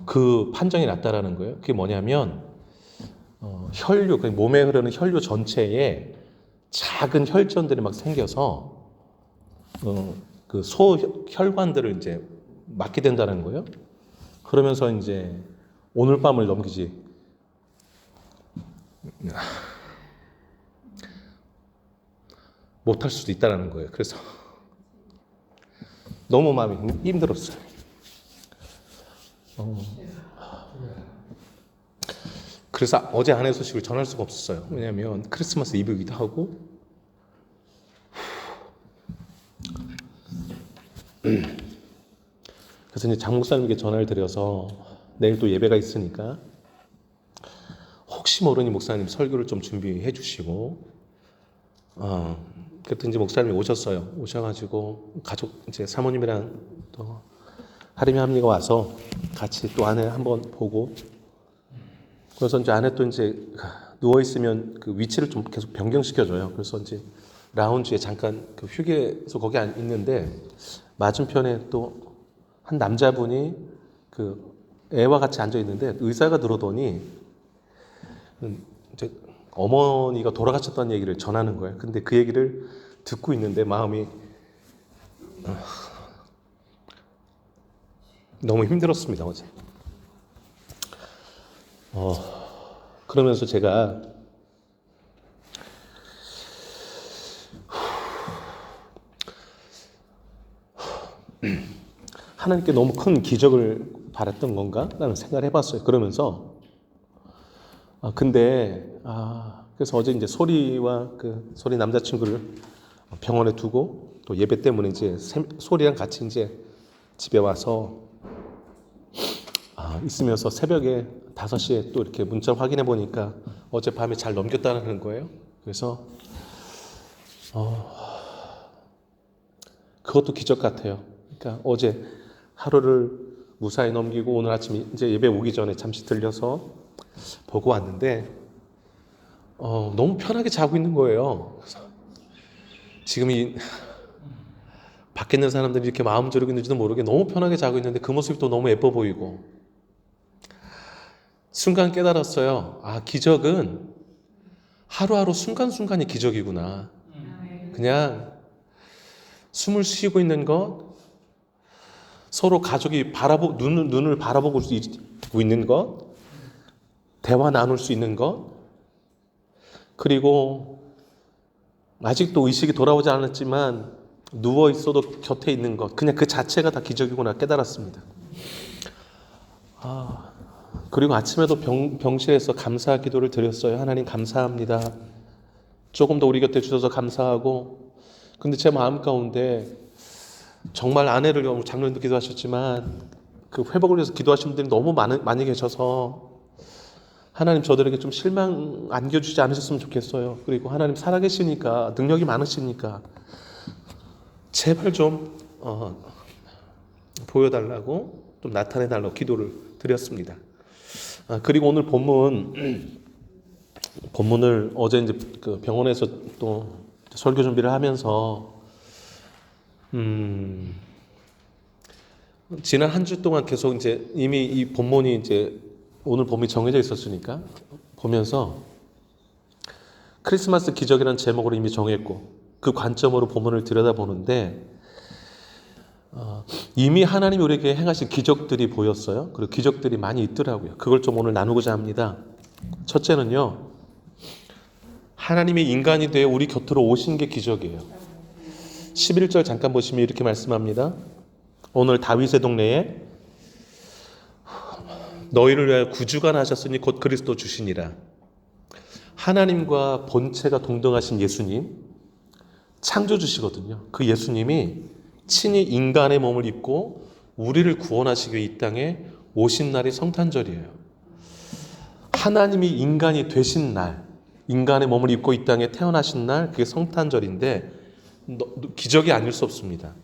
그 판정이 났다라는 거예요. 그게 뭐냐면 혈류, 몸에 흐르는 혈류 전체에 작은 혈전들이 막 생겨서 그 소혈관들을 이제 막게 된다는 거예요. 그러면서 이제 오늘 밤을 넘기지 못할 수도 있다는 거예요. 그래서 너무 마음이 힘들었어요. 그래서 어제 아내 소식을 전할 수가 없었어요. 왜냐하면 크리스마스 이브이기도 하고 그래서 이제 장 목사님께 전화를 드려서 내일 또 예배가 있으니까 혹시 모르니 목사님 설교를 좀 준비해 주시고 그랬더니 이제 목사님이 오셨어요. 오셔가지고 가족 이제 사모님이랑 또 하림이 합리가 와서 같이 또 아내 한번 보고 그래서 이제 아내 또 이제 누워 있으면 그 위치를 좀 계속 변경시켜줘요. 그래서 이제 라운지에 잠깐 그 휴게소 거기 있는데 맞은편에 또 한 남자분이 그 애와 같이 앉아 있는데 의사가 들어오더니 이제 어머니가 돌아가셨다는 얘기를 전하는 거예요. 근데 그 얘기를 듣고 있는데 마음이 너무 힘들었습니다, 어제. 그러면서 제가 하나님께 너무 큰 기적을 바랐던 건가? 라는 생각을 해봤어요. 그러면서 그래서 어제 이제 소리와 그 소리 남자친구를 병원에 두고 또 예배 때문에 이제 소리랑 같이 이제 집에 와서 있으면서 새벽에 5시에 또 이렇게 문자 확인해 보니까 어젯밤에 잘 넘겼다는 거예요. 그래서 그것도 기적 같아요. 그러니까 어제 하루를 무사히 넘기고 오늘 아침 이제 예배 오기 전에 잠시 들려서 보고 왔는데 너무 편하게 자고 있는 거예요. 그래서 지금 이 밖에 있는 사람들이 이렇게 마음 졸이고 있는지도 모르게 너무 편하게 자고 있는데 그 모습이 또 너무 예뻐 보이고 순간 깨달았어요. 기적은 하루하루 순간순간이 기적이구나. 그냥 숨을 쉬고 있는 것, 서로 가족이 눈을 바라보고 있는 것, 대화 나눌 수 있는 것, 그리고 아직도 의식이 돌아오지 않았지만 누워 있어도 곁에 있는 것, 그냥 그 자체가 다 기적이구나 깨달았습니다. 그리고 아침에도 병실에서 감사 기도를 드렸어요. 하나님 감사합니다. 조금 더 우리 곁에 주셔서 감사하고, 근데 제 마음 가운데 정말 아내를 위하고 장로님도 기도하셨지만 그 회복을 위해서 기도하시는 분들이 너무 많이 계셔서 하나님 저들에게 좀 실망 안겨주지 않으셨으면 좋겠어요. 그리고 하나님 살아계시니까 능력이 많으시니까 제발 좀 보여달라고 좀 나타내달라고 기도를 드렸습니다. 그리고 오늘 본문을 어제 이제 그 병원에서 또 설교 준비를 하면서 지난 한 주 동안 계속 이제 이미 이 본문이 이제 오늘 본문이 정해져 있었으니까 보면서 크리스마스 기적이라는 제목으로 이미 정했고 그 관점으로 본문을 들여다보는데 이미 하나님이 우리에게 행하신 기적들이 보였어요. 그리고 기적들이 많이 있더라고요. 그걸 좀 오늘 나누고자 합니다. 첫째는요, 하나님이 인간이 되어 우리 곁으로 오신 게 기적이에요. 11절 잠깐 보시면 이렇게 말씀합니다. 오늘 다윗의 동네에 너희를 위하여 구주가 나셨으니 곧 그리스도 주시니라. 하나님과 본체가 동등하신 예수님, 창조주시거든요. 그 예수님이 친히 인간의 몸을 입고 우리를 구원하시기 위해 이 땅에 오신 날이 성탄절이에요. 하나님이 인간이 되신 날, 인간의 몸을 입고 이 땅에 태어나신 날, 그게 성탄절인데 기적이 아닐 수 없습니다.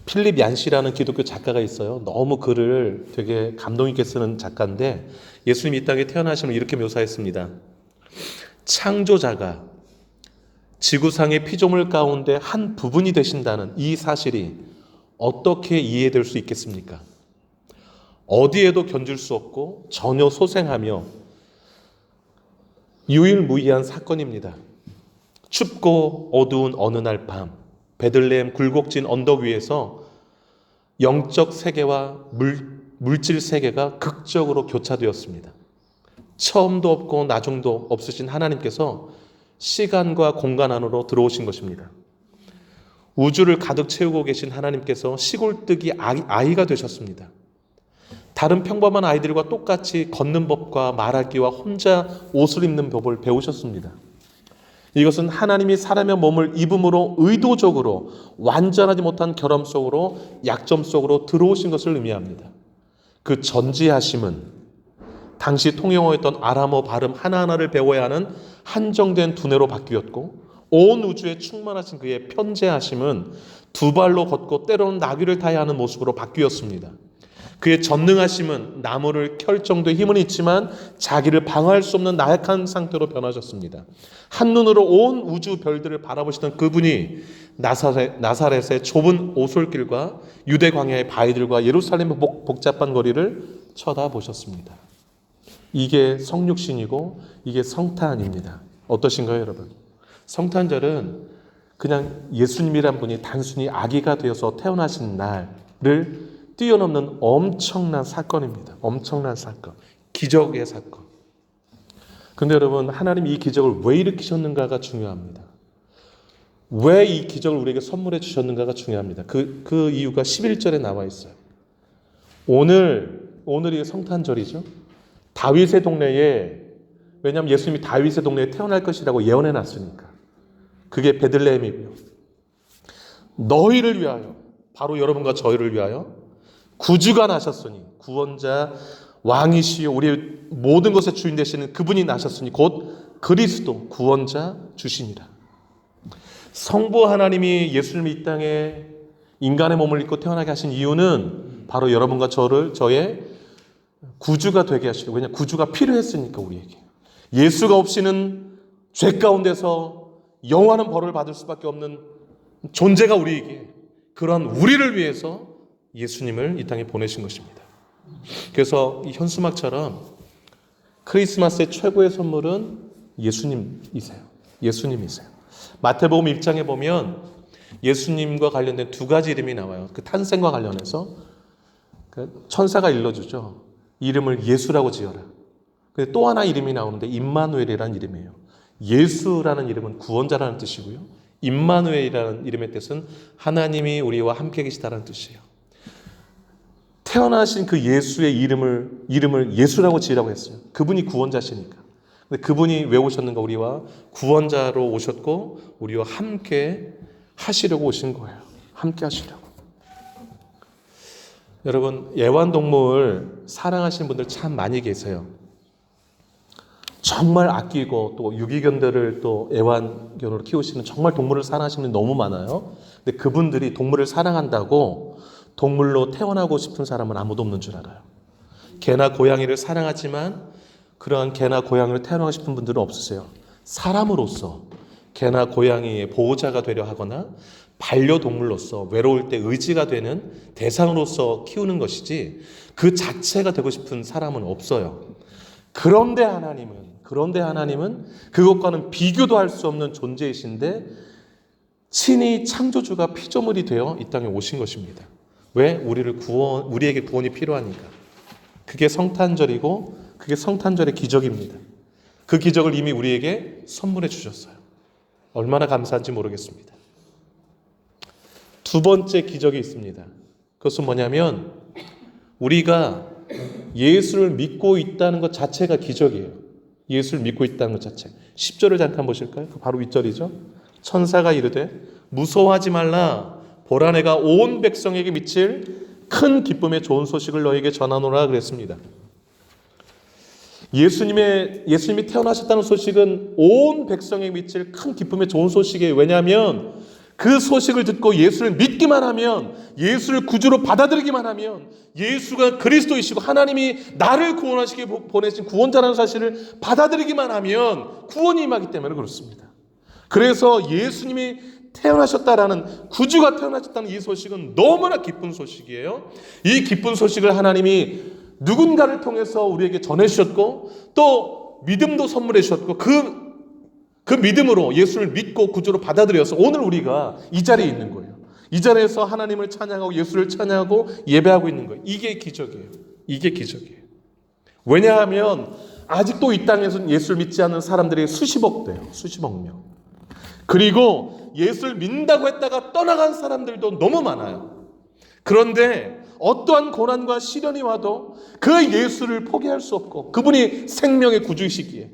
필립 얀시라는 기독교 작가가 있어요. 너무 글을 되게 감동 있게 쓰는 작가인데 예수님이 이 땅에 태어나심을 이렇게 묘사했습니다. 창조자가 지구상의 피조물 가운데 한 부분이 되신다는 이 사실이 어떻게 이해될 수 있겠습니까? 어디에도 견줄 수 없고 전혀 소생하며 유일무이한 사건입니다. 춥고 어두운 어느 날 밤 베들레헴 굴곡진 언덕 위에서 영적 세계와 물질 세계가 극적으로 교차되었습니다. 처음도 없고 나중도 없으신 하나님께서 시간과 공간 안으로 들어오신 것입니다. 우주를 가득 채우고 계신 하나님께서 시골뜨기 아이가 되셨습니다. 다른 평범한 아이들과 똑같이 걷는 법과 말하기와 혼자 옷을 입는 법을 배우셨습니다. 이것은 하나님이 사람의 몸을 입음으로 의도적으로 완전하지 못한 결함 속으로 약점 속으로 들어오신 것을 의미합니다. 그 전지하심은 당시 통용어였던 아람어 발음 하나하나를 배워야 하는 한정된 두뇌로 바뀌었고 온 우주에 충만하신 그의 편재하심은 두 발로 걷고 때로는 나귀를 타야 하는 모습으로 바뀌었습니다. 그의 전능하심은 나무를 켤 정도의 힘은 있지만 자기를 방어할 수 없는 나약한 상태로 변하셨습니다. 한눈으로 온 우주 별들을 바라보시던 그분이 나사렛의 좁은 오솔길과 유대 광야의 바위들과 예루살렘의 복잡한 거리를 쳐다보셨습니다. 이게 성육신이고 이게 성탄입니다. 어떠신가요, 여러분? 성탄절은 그냥 예수님이란 분이 단순히 아기가 되어서 태어나신 날을 뛰어넘는 엄청난 사건입니다. 엄청난 사건. 기적의 사건. 근데 여러분, 하나님이 이 기적을 왜 일으키셨는가가 중요합니다. 왜 이 기적을 우리에게 선물해 주셨는가가 중요합니다. 그 이유가 11절에 나와 있어요. 오늘이 성탄절이죠. 다윗의 동네에, 왜냐하면 예수님이 다윗의 동네에 태어날 것이라고 예언해 놨으니까. 그게 베들레헴이고요. 너희를 위하여, 바로 여러분과 저희를 위하여 구주가 나셨으니, 구원자 왕이시요 우리 모든 것의 주인 되시는 그분이 나셨으니 곧 그리스도 구원자 주시니라. 성부 하나님이 예수님을 이 땅에 인간의 몸을 입고 태어나게 하신 이유는 바로 여러분과 저의 구주가 되게 하시려고. 왜냐하면 구주가 필요했으니까 우리에게. 예수가 없이는 죄 가운데서 영원한 벌을 받을 수밖에 없는 존재가 우리에게, 그러한 우리를 위해서 예수님을 이 땅에 보내신 것입니다. 그래서 이 현수막처럼 크리스마스의 최고의 선물은 예수님이세요. 예수님이세요. 마태복음 1장에 보면 예수님과 관련된 두 가지 이름이 나와요. 그 탄생과 관련해서 천사가 일러주죠. 이름을 예수라고 지어라. 근데 또 하나 이름이 나오는데 임마누엘이라는 이름이에요. 예수라는 이름은 구원자라는 뜻이고요. 임마누엘이라는 이름의 뜻은 하나님이 우리와 함께 계시다라는 뜻이에요. 태어나신 그 예수의 이름을 예수라고 지으라고 했어요. 그분이 구원자시니까. 근데 그분이 왜 오셨는가? 우리와 구원자로 오셨고 우리와 함께 하시려고 오신 거예요. 함께 하시려고. 여러분, 애완동물 사랑하시는 분들 참 많이 계세요. 정말 아끼고 또 유기견들을 또 애완견으로 키우시는 정말 동물을 사랑하시는 분이 너무 많아요. 근데 그분들이 동물을 사랑한다고 동물로 태어나고 싶은 사람은 아무도 없는 줄 알아요. 개나 고양이를 사랑하지만 그러한 개나 고양이를 태어나고 싶은 분들은 없으세요. 사람으로서 개나 고양이의 보호자가 되려 하거나 반려동물로서 외로울 때 의지가 되는 대상으로서 키우는 것이지 그 자체가 되고 싶은 사람은 없어요. 그런데 하나님은 그것과는 비교도 할 수 없는 존재이신데 친히 창조주가 피조물이 되어 이 땅에 오신 것입니다. 왜? 우리에게 구원이 필요하니까. 그게 성탄절이고 그게 성탄절의 기적입니다. 그 기적을 이미 우리에게 선물해 주셨어요. 얼마나 감사한지 모르겠습니다. 두 번째 기적이 있습니다. 그것은 뭐냐면 우리가 예수를 믿고 있다는 것 자체가 기적이에요. 예수를 믿고 있다는 것 자체. 10절을 잠깐 보실까요? 바로 윗절이죠. 천사가 이르되 무서워하지 말라. 보라 내가 온 백성에게 미칠 큰 기쁨의 좋은 소식을 너에게 전하노라 그랬습니다. 예수님이 태어나셨다는 소식은 온 백성에게 미칠 큰 기쁨의 좋은 소식이에요. 왜냐하면 그 소식을 듣고 예수를 믿기만 하면, 예수를 구주로 받아들이기만 하면, 예수가 그리스도이시고 하나님이 나를 구원하시기 보내신 구원자라는 사실을 받아들이기만 하면 구원이 임하기 때문에 그렇습니다. 그래서 예수님이 태어나셨다라는, 구주가 태어나셨다는 이 소식은 너무나 기쁜 소식이에요. 이 기쁜 소식을 하나님이 누군가를 통해서 우리에게 전해주셨고 또 믿음도 선물해 주셨고 그 믿음으로 예수를 믿고 구주로 받아들여서 오늘 우리가 이 자리에 있는 거예요. 이 자리에서 하나님을 찬양하고 예수를 찬양하고 예배하고 있는 거예요. 이게 기적이에요. 이게 기적이에요. 왜냐하면 아직도 이 땅에서는 예수를 믿지 않는 사람들이 수십억 돼요. 수십억 명. 그리고 예수를 믿는다고 했다가 떠나간 사람들도 너무 많아요. 그런데 어떠한 고난과 시련이 와도 그 예수를 포기할 수 없고 그분이 생명의 구주이시기에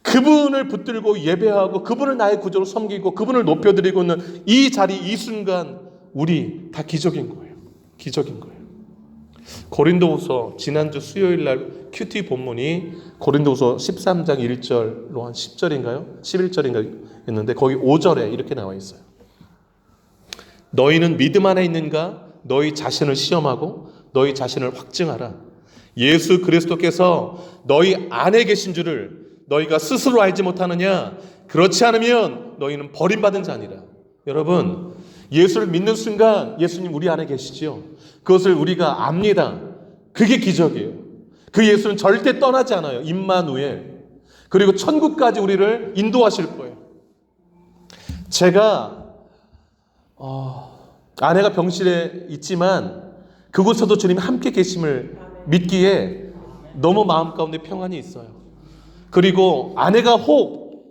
그분을 붙들고 예배하고 그분을 나의 구주로 섬기고 그분을 높여드리고 있는 이 자리, 이 순간 우리 다 기적인 거예요. 기적인 거예요. 고린도후서 지난주 수요일 날 큐티 본문이 고린도후서 13장 1절로 한 10절인가요? 11절인가요? 했는데 거기 5절에 이렇게 나와 있어요. 너희는 믿음 안에 있는가? 너희 자신을 시험하고 너희 자신을 확증하라. 예수 그리스도께서 너희 안에 계신 줄을 너희가 스스로 알지 못하느냐? 그렇지 않으면 너희는 버림받은 자니라. 여러분, 예수를 믿는 순간 예수님 우리 안에 계시지요. 그것을 우리가 압니다. 그게 기적이에요. 그 예수는 절대 떠나지 않아요. 임마누엘. 그리고 천국까지 우리를 인도하실 거예요. 제가 아내가 병실에 있지만 그곳에도 주님이 함께 계심을 믿기에 너무 마음 가운데 평안이 있어요. 그리고 아내가 혹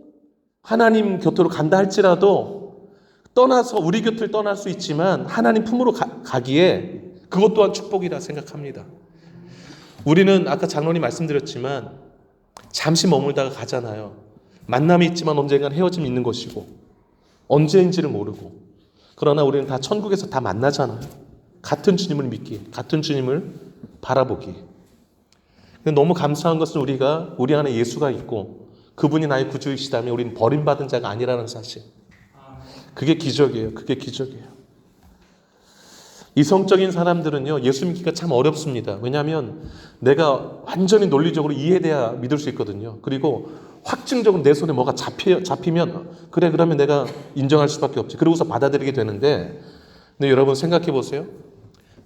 하나님 곁으로 간다 할지라도 떠나서 우리 곁을 떠날 수 있지만 하나님 품으로 가기에 그것 또한 축복이라 생각합니다. 우리는 아까 장로님 말씀드렸지만 잠시 머물다가 가잖아요. 만남이 있지만 언젠간 헤어짐이 있는 것이고 언제인지를 모르고, 그러나 우리는 다 천국에서 다 만나잖아요. 같은 주님을 믿기에, 같은 주님을 바라보기에. 근데 너무 감사한 것은 우리가 우리 안에 예수가 있고 그분이 나의 구주이시다면 우리는 버림받은 자가 아니라는 사실. 그게 기적이에요. 그게 기적이에요. 이성적인 사람들은요, 예수 믿기가 참 어렵습니다. 왜냐하면 내가 완전히 논리적으로 이해돼야 믿을 수 있거든요. 그리고 확증적으로 내 손에 뭐가 잡히면 그래, 그러면 내가 인정할 수밖에 없지. 그러고서 받아들이게 되는데, 근데 여러분 생각해 보세요.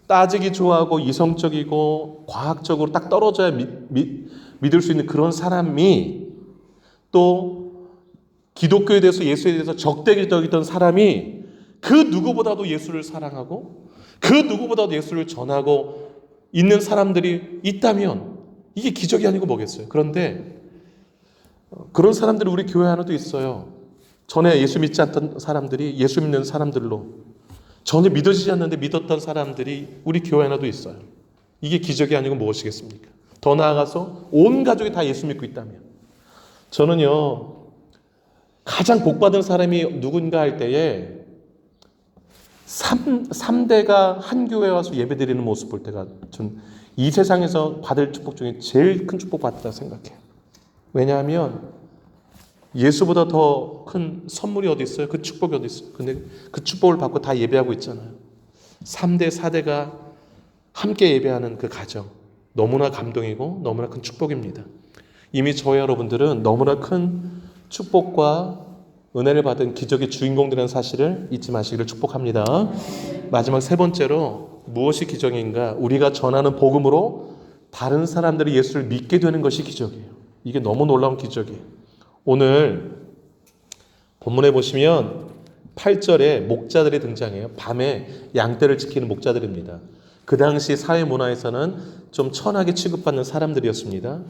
따지기 좋아하고 이성적이고 과학적으로 딱 떨어져야 믿을 수 있는 그런 사람이, 또 기독교에 대해서 예수에 대해서 적대적이던 사람이 그 누구보다도 예수를 사랑하고 그 누구보다도 예수를 전하고 있는 사람들이 있다면 이게 기적이 아니고 뭐겠어요. 그런데 그런 사람들이 우리 교회 안에도 있어요. 전에 예수 믿지 않던 사람들이 예수 믿는 사람들로, 전혀 믿어지지 않는데 믿었던 사람들이 우리 교회 안에도 있어요. 이게 기적이 아니고 무엇이겠습니까? 더 나아가서 온 가족이 다 예수 믿고 있다면. 저는요, 가장 복받은 사람이 누군가 할 때에 삼대가 한 교회에 와서 예배드리는 모습 볼 때가 전 이 세상에서 받을 축복 중에 제일 큰 축복 받았다 생각해요. 왜냐하면 예수보다 더 큰 선물이 어디 있어요? 그 축복이 어디 있어요? 근데 그 축복을 받고 다 예배하고 있잖아요. 3대, 4대가 함께 예배하는 그 가정, 너무나 감동이고 너무나 큰 축복입니다. 이미 저희 여러분들은 너무나 큰 축복과 은혜를 받은 기적의 주인공들이라는 사실을 잊지 마시기를 축복합니다. 마지막 세 번째로 무엇이 기적인가? 우리가 전하는 복음으로 다른 사람들이 예수를 믿게 되는 것이 기적이에요. 이게 너무 놀라운 기적이에요. 오늘 본문에 보시면 8절에 목자들이 등장해요. 밤에 양떼를 지키는 목자들입니다. 그 당시 사회 문화에서는 좀 천하게 취급받는 사람들이었습니다.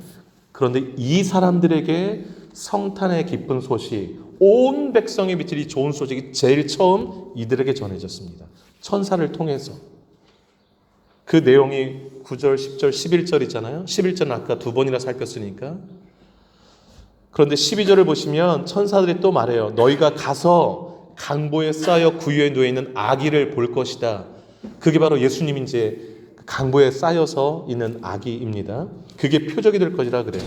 그런데 이 사람들에게 성탄의 기쁜 소식, 온 백성의 미칠 이 좋은 소식이 제일 처음 이들에게 전해졌습니다. 천사를 통해서. 그 내용이 9절, 10절, 11절이잖아요. 11절은 아까 두 번이나 살폈으니까. 그런데 12절을 보시면 천사들이 또 말해요. 너희가 가서 강보에 쌓여 구유에 누워있는 아기를 볼 것이다. 그게 바로 예수님이 이제 강보에 쌓여서 있는 아기입니다. 그게 표적이 될 것이라 그래요.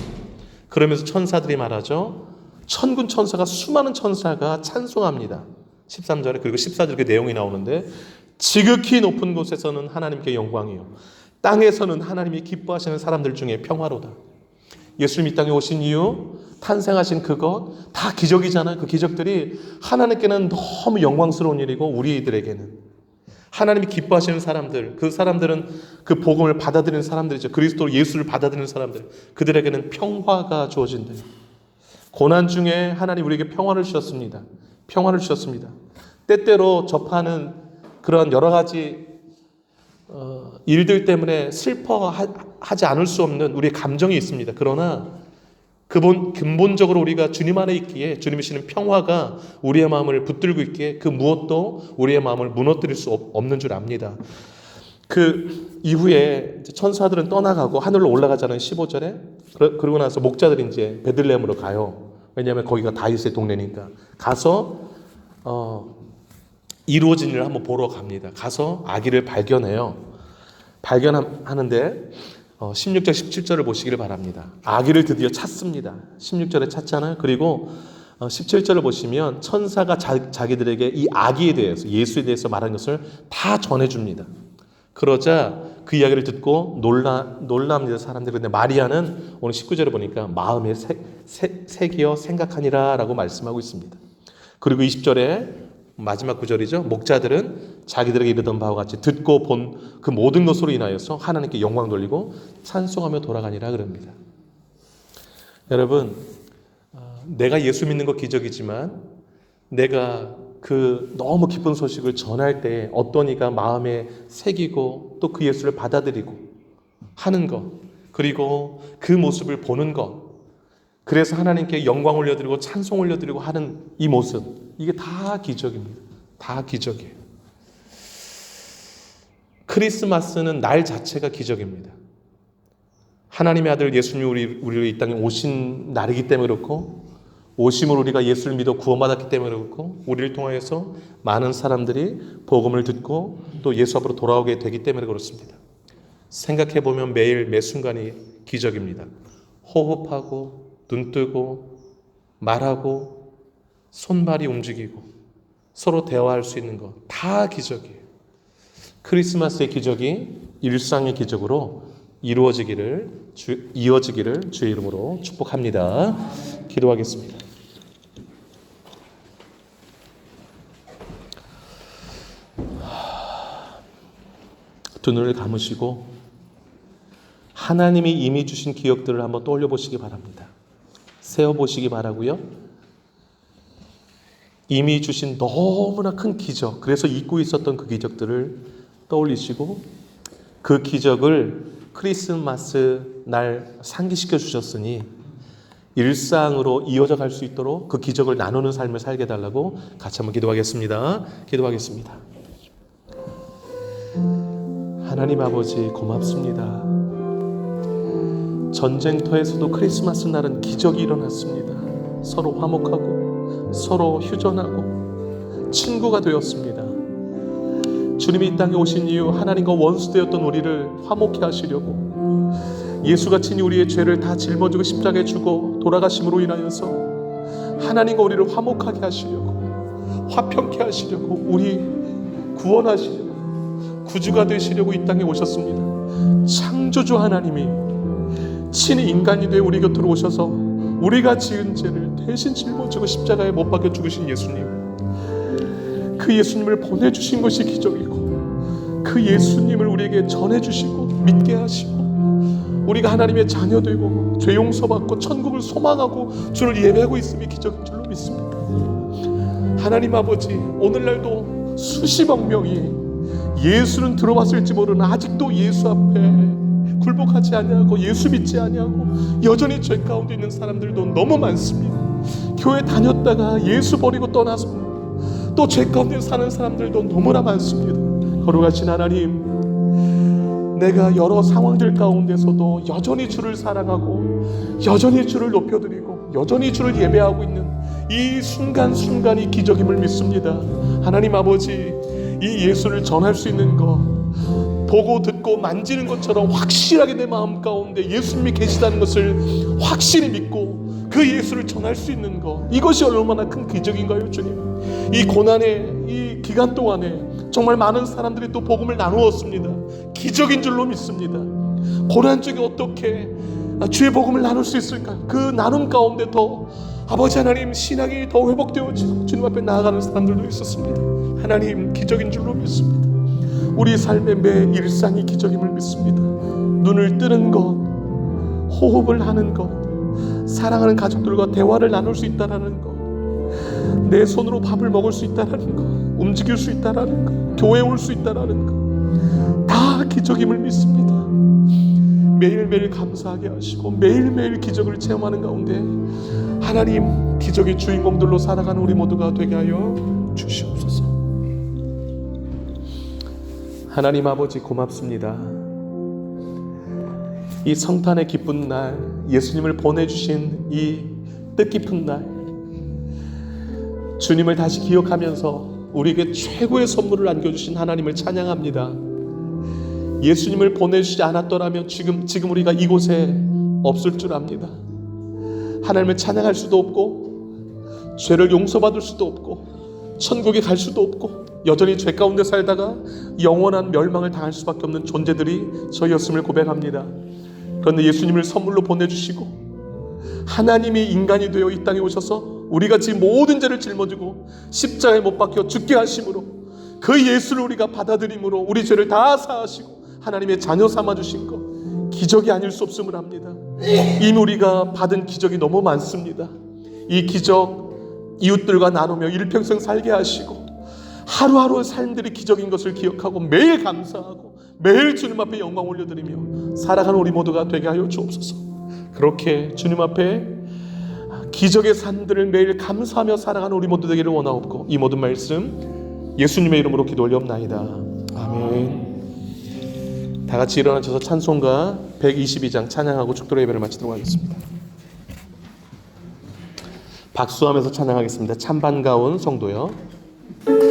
그러면서 천사들이 말하죠. 천군 천사가 수많은 천사가 찬송합니다. 13절에 그리고 14절 그 내용이 나오는데 지극히 높은 곳에서는 하나님께 영광이요 땅에서는 하나님이 기뻐하시는 사람들 중에 평화로다. 예수님 이 땅에 오신 이유, 탄생하신 그것 다 기적이잖아요. 그 기적들이 하나님께는 너무 영광스러운 일이고 우리들에게는 하나님이 기뻐하시는 사람들, 그 사람들은 그 복음을 받아들이는 사람들이죠. 그리스도 예수를 받아들이는 사람들, 그들에게는 평화가 주어진대요. 고난 중에 하나님 우리에게 평화를 주셨습니다. 평화를 주셨습니다. 때때로 접하는 그런 여러 가지 일들 때문에 슬퍼하지 않을 수 없는 우리의 감정이 있습니다. 그러나 근본적으로 우리가 주님 안에 있기에 주님이 주시는 평화가 우리의 마음을 붙들고 있기에 그 무엇도 우리의 마음을 무너뜨릴 수 없는 줄 압니다. 그 이후에 천사들은 떠나가고 하늘로 올라가자는 15절에 그러고 나서 목자들이 이제 베들레헴으로 가요. 왜냐하면 거기가 다윗의 동네니까. 가서 이루어진 일을 한번 보러 갑니다. 가서 아기를 발견해요. 발견하는데 16절 17절을 보시기를 바랍니다. 아기를 드디어 찾습니다. 16절에 찾잖아요. 그리고 17절을 보시면 천사가 자기들에게 이 아기에 대해서 예수에 대해서 말한 것을 다 전해줍니다. 그러자 그 이야기를 듣고 놀랍니다. 사람들이. 근데 마리아는 오늘 19절에 보니까 마음에 새기어 생각하니라 라고 말씀하고 있습니다. 그리고 20절에 마지막 구절이죠. 목자들은 자기들에게 이르던 바와 같이 듣고 본 그 모든 것으로 인하여서 하나님께 영광 돌리고 찬송하며 돌아가니라 그럽니다. 여러분, 내가 예수 믿는 것 기적이지만 내가 그 너무 기쁜 소식을 전할 때 어떤 이가 마음에 새기고 또 그 예수를 받아들이고 하는 것, 그리고 그 모습을 보는 것, 그래서 하나님께 영광 올려드리고 찬송 올려드리고 하는 이 모습, 이게 다 기적입니다. 다 기적이에요. 크리스마스는 날 자체가 기적입니다. 하나님의 아들 예수님이 우리를 이 땅에 오신 날이기 때문에 그렇고, 오심으로 우리가 예수를 믿어 구원받았기 때문에 그렇고, 우리를 통하여서 많은 사람들이 복음을 듣고 또 예수 앞으로 돌아오게 되기 때문에 그렇습니다. 생각해보면 매일 매 순간이 기적입니다. 호흡하고 눈 뜨고 말하고 손발이 움직이고 서로 대화할 수 있는 것 다 기적이에요. 크리스마스의 기적이 일상의 기적으로 이어지기를 주의 이름으로 축복합니다. 기도하겠습니다. 두 눈을 감으시고 하나님이 이미 주신 기억들을 한번 떠올려 보시기 바랍니다. 세어보시기 바라고요. 이미 주신 너무나 큰 기적, 그래서 잊고 있었던 그 기적들을 떠올리시고 그 기적을 크리스마스 날 상기시켜 주셨으니 일상으로 이어져 갈 수 있도록 그 기적을 나누는 삶을 살게 해달라고 같이 한번 기도하겠습니다. 기도하겠습니다. 하나님 아버지 고맙습니다. 전쟁터에서도 크리스마스 날은 기적이 일어났습니다. 서로 화목하고 서로 휴전하고 친구가 되었습니다. 주님이 이 땅에 오신 이유 하나님과 원수되었던 우리를 화목케 하시려고 예수가 친히 우리의 죄를 다 짊어지고 십자가에 죽어 돌아가심으로 인하여서 하나님과 우리를 화목하게 하시려고 화평케 하시려고 우리 구원하시려고 구주가 되시려고 이 땅에 오셨습니다. 창조주 하나님이 친히 인간이 되어 우리 곁으로 오셔서 우리가 지은 죄를 대신 짊어지고 십자가에 못 박혀 죽으신 예수님, 그 예수님을 보내주신 것이 기적이고 그 예수님을 우리에게 전해주시고 믿게 하시고 우리가 하나님의 자녀 되고 죄 용서받고 천국을 소망하고 주를 예배하고 있음이 기적인 줄로 믿습니다. 하나님 아버지, 오늘날도 수십억 명이 예수는 들어봤을지 모르는 아직도 예수 앞에 굴복하지 아니하고 예수 믿지 아니하고 여전히 죄 가운데 있는 사람들도 너무 많습니다. 교회 다녔다가 예수 버리고 떠나서 또 죄 가운데 사는 사람들도 너무나 많습니다. 거룩하신 하나님, 내가 여러 상황들 가운데서도 여전히 주를 사랑하고 여전히 주를 높여드리고 여전히 주를 예배하고 있는 이 순간순간이 기적임을 믿습니다. 하나님 아버지, 이 예수를 전할 수 있는 것, 보고 듣고 만지는 것처럼 확실하게 내 마음 가운데 예수님이 계시다는 것을 확실히 믿고 그 예수를 전할 수 있는 것, 이것이 얼마나 큰 기적인가요, 주님. 이 고난의 이 기간 동안에 정말 많은 사람들이 또 복음을 나누었습니다. 기적인 줄로 믿습니다. 고난 중에 어떻게 주의 복음을 나눌 수 있을까요? 그 나눔 가운데 더 아버지 하나님 신앙이 더 회복되어지고 주님 앞에 나아가는 사람들도 있었습니다. 하나님, 기적인 줄로 믿습니다. 우리 삶의 매 일상이 기적임을 믿습니다. 눈을 뜨는 것, 호흡을 하는 것, 사랑하는 가족들과 대화를 나눌 수 있다라는 것, 내 손으로 밥을 먹을 수 있다라는 것, 움직일 수 있다라는 것, 교회에 올 수 있다라는 것, 다 기적임을 믿습니다. 매일매일 감사하게 하시고 매일매일 기적을 체험하는 가운데 하나님, 기적의 주인공들로 살아가는 우리 모두가 되게 하여 주시옵소서. 하나님 아버지, 고맙습니다. 이 성탄의 기쁜 날, 예수님을 보내주신 이 뜻깊은 날, 주님을 다시 기억하면서 우리에게 최고의 선물을 안겨주신 하나님을 찬양합니다. 예수님을 보내주시지 않았더라면 지금 우리가 이곳에 없을 줄 압니다. 하나님을 찬양할 수도 없고 죄를 용서받을 수도 없고 천국에 갈 수도 없고 여전히 죄 가운데 살다가 영원한 멸망을 당할 수밖에 없는 존재들이 저희였음을 고백합니다. 그런데 예수님을 선물로 보내주시고 하나님이 인간이 되어 이 땅에 오셔서 우리가 지금 모든 죄를 짊어지고 십자가에 못 박혀 죽게 하심으로 그 예수를 우리가 받아들임으로 우리 죄를 다 사하시고 하나님의 자녀 삼아주신 것, 기적이 아닐 수 없음을 합니다. 이미 우리가 받은 기적이 너무 많습니다. 이 기적 이웃들과 나누며 일평생 살게 하시고 하루하루의 삶들이 기적인 것을 기억하고 매일 감사하고 매일 주님 앞에 영광 올려드리며 살아가는 우리 모두가 되게 하여 주옵소서. 그렇게 주님 앞에 기적의 삶들을 매일 감사하며 살아가는 우리 모두 되기를 원하옵고 이 모든 말씀 예수님의 이름으로 기도 올리옵나이다. 아멘. 다 같이 일어나셔서 찬송가 122장 찬양하고 축도의 예배를 마치도록 하겠습니다. 박수하면서 찬양하겠습니다. 참 반가운 성도여. 아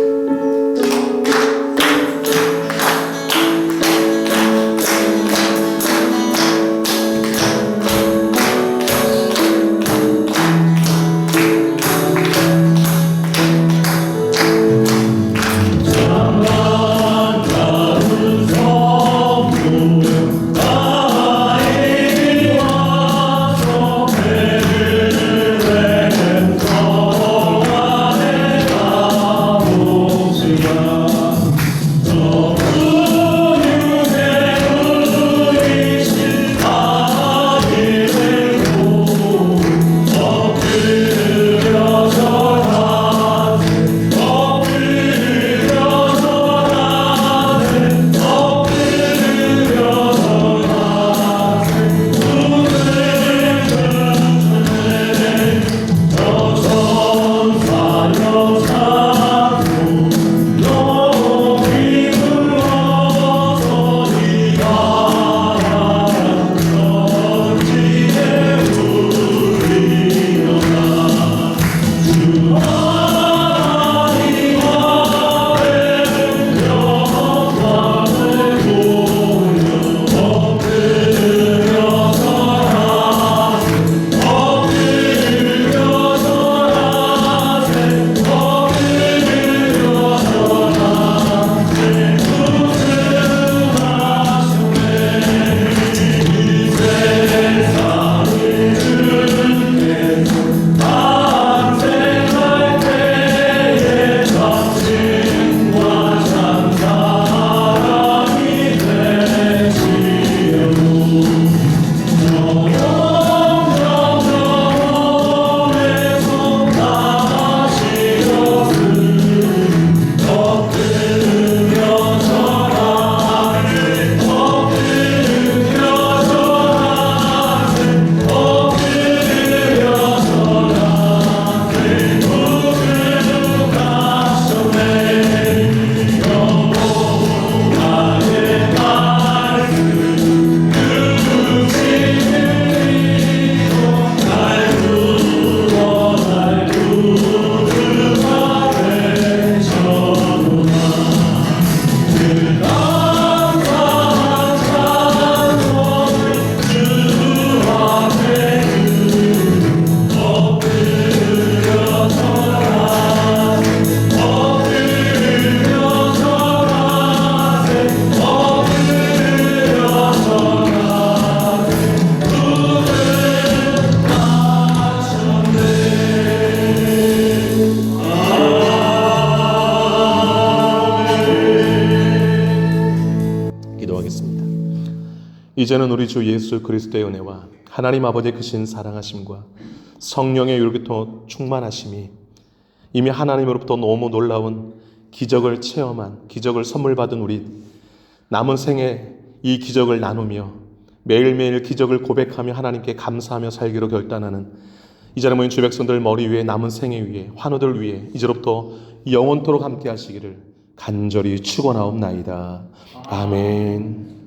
이제는 우리 주 예수 그리스도의 은혜와 하나님 아버지의 크신 사랑하심과 성령의 율교토 충만하심이 이미 하나님으로부터 너무 놀라운 기적을 체험한, 기적을 선물 받은 우리 남은 생에 이 기적을 나누며 매일매일 기적을 고백하며 하나님께 감사하며 살기로 결단하는 이 자리에 모인 주 백성들 머리 위에 남은 생애 위에 환우들 위에 이제로부터 영원토록 함께 하시기를 간절히 축원하옵나이다. 아멘.